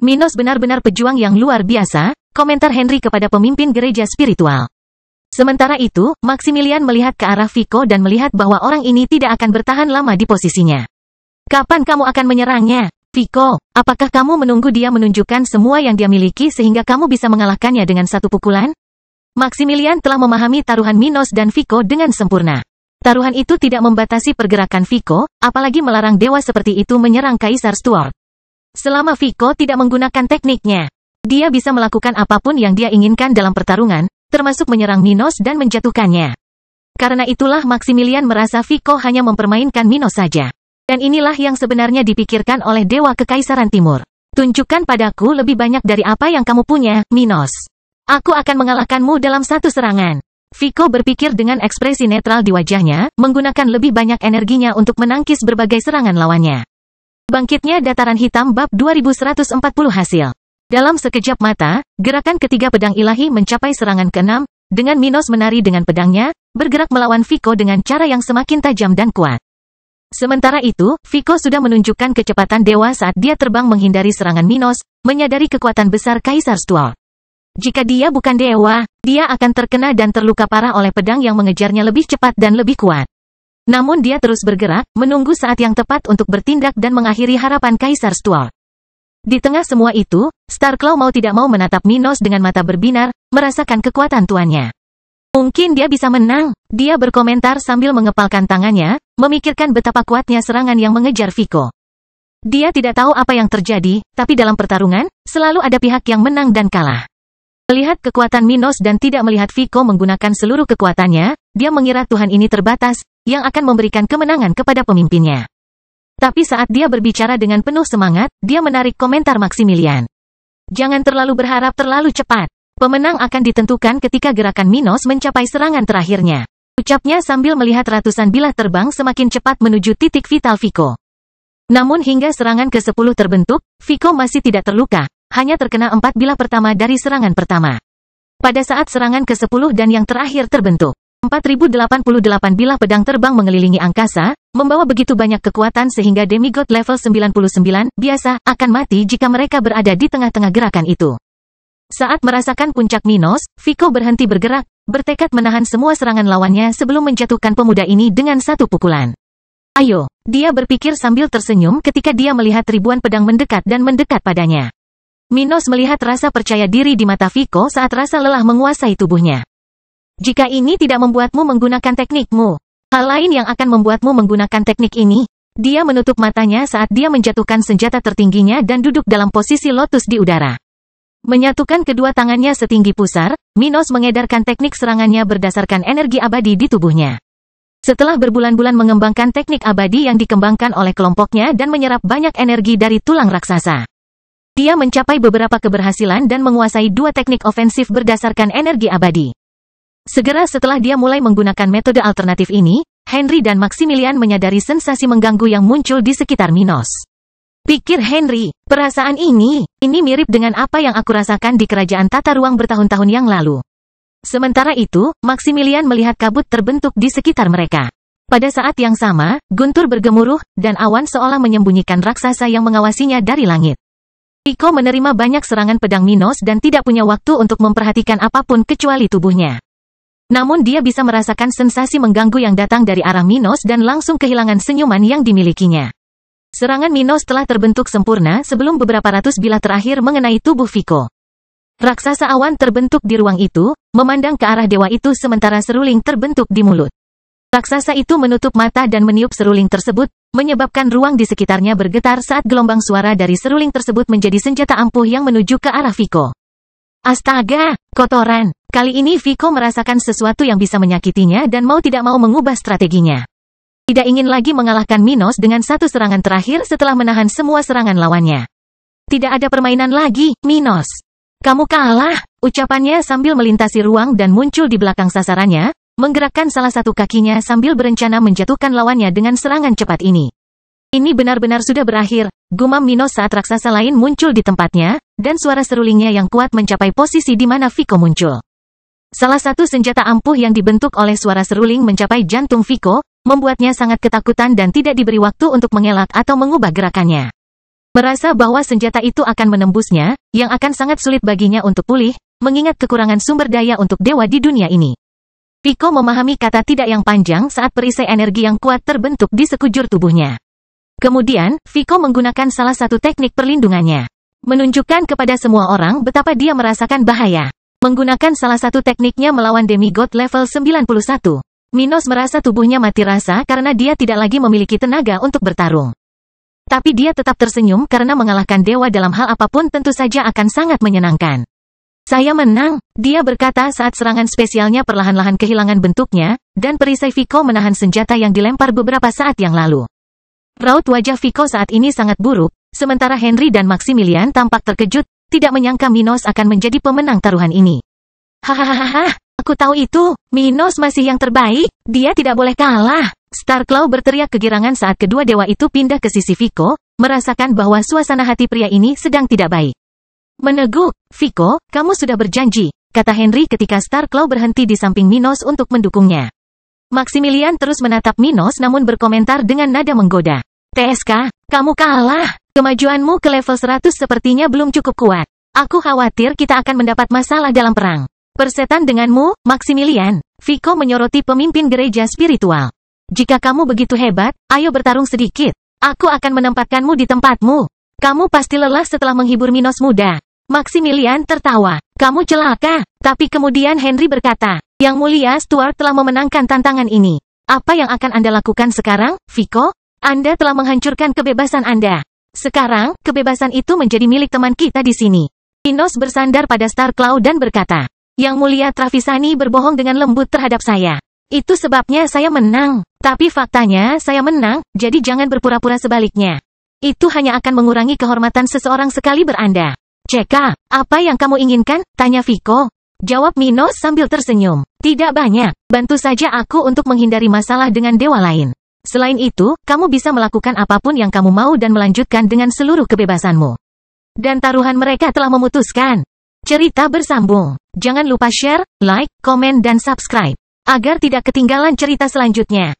"Minos benar-benar pejuang yang luar biasa," komentar Henry kepada pemimpin gereja spiritual. Sementara itu, Maximilian melihat ke arah Vico dan melihat bahwa orang ini tidak akan bertahan lama di posisinya. "Kapan kamu akan menyerangnya, Vico? Apakah kamu menunggu dia menunjukkan semua yang dia miliki sehingga kamu bisa mengalahkannya dengan satu pukulan?" Maximilian telah memahami taruhan Minos dan Vico dengan sempurna. Taruhan itu tidak membatasi pergerakan Vico, apalagi melarang dewa seperti itu menyerang Kaisar Stuart. Selama Vico tidak menggunakan tekniknya, dia bisa melakukan apapun yang dia inginkan dalam pertarungan, termasuk menyerang Minos dan menjatuhkannya. Karena itulah Maximilian merasa Vico hanya mempermainkan Minos saja. Dan inilah yang sebenarnya dipikirkan oleh Dewa Kekaisaran Timur. "Tunjukkan padaku lebih banyak dari apa yang kamu punya, Minos. Aku akan mengalahkanmu dalam satu serangan." Vico berpikir dengan ekspresi netral di wajahnya, menggunakan lebih banyak energinya untuk menangkis berbagai serangan lawannya. Bangkitnya Dataran Hitam bab 2140 hasil. Dalam sekejap mata, gerakan ketiga pedang ilahi mencapai serangan ke-6, dengan Minos menari dengan pedangnya, bergerak melawan Vico dengan cara yang semakin tajam dan kuat. Sementara itu, Vico sudah menunjukkan kecepatan dewa saat dia terbang menghindari serangan Minos, menyadari kekuatan besar Kaisar Stuart. Jika dia bukan dewa, dia akan terkena dan terluka parah oleh pedang yang mengejarnya lebih cepat dan lebih kuat. Namun dia terus bergerak, menunggu saat yang tepat untuk bertindak dan mengakhiri harapan Kaisar Stuart. Di tengah semua itu, Starclaw mau tidak mau menatap Minos dengan mata berbinar, merasakan kekuatan tuannya. Mungkin dia bisa menang, dia berkomentar sambil mengepalkan tangannya, memikirkan betapa kuatnya serangan yang mengejar Vico. Dia tidak tahu apa yang terjadi, tapi dalam pertarungan, selalu ada pihak yang menang dan kalah. Melihat kekuatan Minos dan tidak melihat Vico menggunakan seluruh kekuatannya, dia mengira Tuhan ini terbatas, yang akan memberikan kemenangan kepada pemimpinnya. Tapi saat dia berbicara dengan penuh semangat, dia menarik komentar Maximilian. Jangan terlalu berharap terlalu cepat. Pemenang akan ditentukan ketika gerakan Minos mencapai serangan terakhirnya. Ucapnya sambil melihat ratusan bilah terbang semakin cepat menuju titik vital Vico. Namun hingga serangan ke-10 terbentuk, Vico masih tidak terluka, hanya terkena 4 bilah pertama dari serangan pertama. Pada saat serangan ke-10 dan yang terakhir terbentuk, 4088 bilah pedang terbang mengelilingi angkasa, membawa begitu banyak kekuatan sehingga demigod level 99 biasa akan mati jika mereka berada di tengah-tengah gerakan itu. Saat merasakan puncak Minos, Vico berhenti bergerak, bertekad menahan semua serangan lawannya sebelum menjatuhkan pemuda ini dengan satu pukulan. Ayo, dia berpikir sambil tersenyum ketika dia melihat ribuan pedang mendekat dan mendekat padanya. Minos melihat rasa percaya diri di mata Vico saat rasa lelah menguasai tubuhnya. Jika ini tidak membuatmu menggunakan teknikmu, hal lain yang akan membuatmu menggunakan teknik ini. Dia menutup matanya saat dia menjatuhkan senjata tertingginya dan duduk dalam posisi lotus di udara. Menyatukan kedua tangannya setinggi pusar, Minos mengedarkan teknik serangannya berdasarkan energi abadi di tubuhnya. Setelah berbulan-bulan mengembangkan teknik abadi yang dikembangkan oleh kelompoknya dan menyerap banyak energi dari tulang raksasa, dia mencapai beberapa keberhasilan dan menguasai dua teknik ofensif berdasarkan energi abadi. Segera setelah dia mulai menggunakan metode alternatif ini, Henry dan Maximilian menyadari sensasi mengganggu yang muncul di sekitar Minos. Pikir Henry, perasaan ini mirip dengan apa yang aku rasakan di kerajaan tata ruang bertahun-tahun yang lalu. Sementara itu, Maximilian melihat kabut terbentuk di sekitar mereka. Pada saat yang sama, guntur bergemuruh, dan awan seolah menyembunyikan raksasa yang mengawasinya dari langit. Vico menerima banyak serangan pedang Minos dan tidak punya waktu untuk memperhatikan apapun kecuali tubuhnya. Namun dia bisa merasakan sensasi mengganggu yang datang dari arah Minos dan langsung kehilangan senyuman yang dimilikinya. Serangan Minos telah terbentuk sempurna sebelum beberapa ratus bilah terakhir mengenai tubuh Vico. Raksasa awan terbentuk di ruang itu, memandang ke arah dewa itu sementara seruling terbentuk di mulut. Raksasa itu menutup mata dan meniup seruling tersebut, menyebabkan ruang di sekitarnya bergetar saat gelombang suara dari seruling tersebut menjadi senjata ampuh yang menuju ke arah Vico. Astaga, kotoran! Kali ini Vico merasakan sesuatu yang bisa menyakitinya dan mau tidak mau mengubah strateginya. Tidak ingin lagi mengalahkan Minos dengan satu serangan terakhir setelah menahan semua serangan lawannya. Tidak ada permainan lagi, Minos. Kamu kalah, ucapannya sambil melintasi ruang dan muncul di belakang sasarannya, menggerakkan salah satu kakinya sambil berencana menjatuhkan lawannya dengan serangan cepat ini. Ini benar-benar sudah berakhir, gumam Minos saat raksasa lain muncul di tempatnya, dan suara serulingnya yang kuat mencapai posisi di mana Vico muncul. Salah satu senjata ampuh yang dibentuk oleh suara seruling mencapai jantung Vico, membuatnya sangat ketakutan dan tidak diberi waktu untuk mengelak atau mengubah gerakannya. Merasa bahwa senjata itu akan menembusnya, yang akan sangat sulit baginya untuk pulih, mengingat kekurangan sumber daya untuk dewa di dunia ini. Vico memahami kata tidak yang panjang saat perisai energi yang kuat terbentuk di sekujur tubuhnya. Kemudian, Vico menggunakan salah satu teknik perlindungannya. Menunjukkan kepada semua orang betapa dia merasakan bahaya. Menggunakan salah satu tekniknya melawan demigod level 91. Minos merasa tubuhnya mati rasa karena dia tidak lagi memiliki tenaga untuk bertarung. Tapi dia tetap tersenyum karena mengalahkan dewa dalam hal apapun tentu saja akan sangat menyenangkan. Saya menang, dia berkata saat serangan spesialnya perlahan-lahan kehilangan bentuknya, dan perisai Vico menahan senjata yang dilempar beberapa saat yang lalu. Raut wajah Vico saat ini sangat buruk, sementara Henry dan Maximilian tampak terkejut, tidak menyangka Minos akan menjadi pemenang taruhan ini. Hahaha. Aku tahu itu, Minos masih yang terbaik, dia tidak boleh kalah. Starclaw berteriak kegirangan saat kedua dewa itu pindah ke sisi Vico, merasakan bahwa suasana hati pria ini sedang tidak baik. Meneguk, Vico, kamu sudah berjanji, kata Henry ketika Starclaw berhenti di samping Minos untuk mendukungnya. Maximilian terus menatap Minos namun berkomentar dengan nada menggoda. TSK, kamu kalah. Kemajuanmu ke level 100 sepertinya belum cukup kuat. Aku khawatir kita akan mendapat masalah dalam perang. Persetan denganmu, Maximilian. Vico menyoroti pemimpin gereja spiritual. Jika kamu begitu hebat, ayo bertarung sedikit. Aku akan menempatkanmu di tempatmu. Kamu pasti lelah setelah menghibur Minos muda. Maximilian tertawa. Kamu celaka. Tapi kemudian Henry berkata, Yang Mulia Stuart telah memenangkan tantangan ini. Apa yang akan Anda lakukan sekarang, Vico? Anda telah menghancurkan kebebasan Anda. Sekarang, kebebasan itu menjadi milik teman kita di sini. Minos bersandar pada Star Cloud dan berkata, Yang Mulia Travisani berbohong dengan lembut terhadap saya. Itu sebabnya saya menang. Tapi faktanya saya menang, jadi jangan berpura-pura sebaliknya. Itu hanya akan mengurangi kehormatan seseorang sekali beranda. Ceka, apa yang kamu inginkan? Tanya Vico. Jawab Minos sambil tersenyum. Tidak banyak, bantu saja aku untuk menghindari masalah dengan dewa lain. Selain itu, kamu bisa melakukan apapun yang kamu mau dan melanjutkan dengan seluruh kebebasanmu. Dan taruhan mereka telah memutuskan. Cerita bersambung. Jangan lupa share, like, komen dan subscribe. Agar tidak ketinggalan cerita selanjutnya.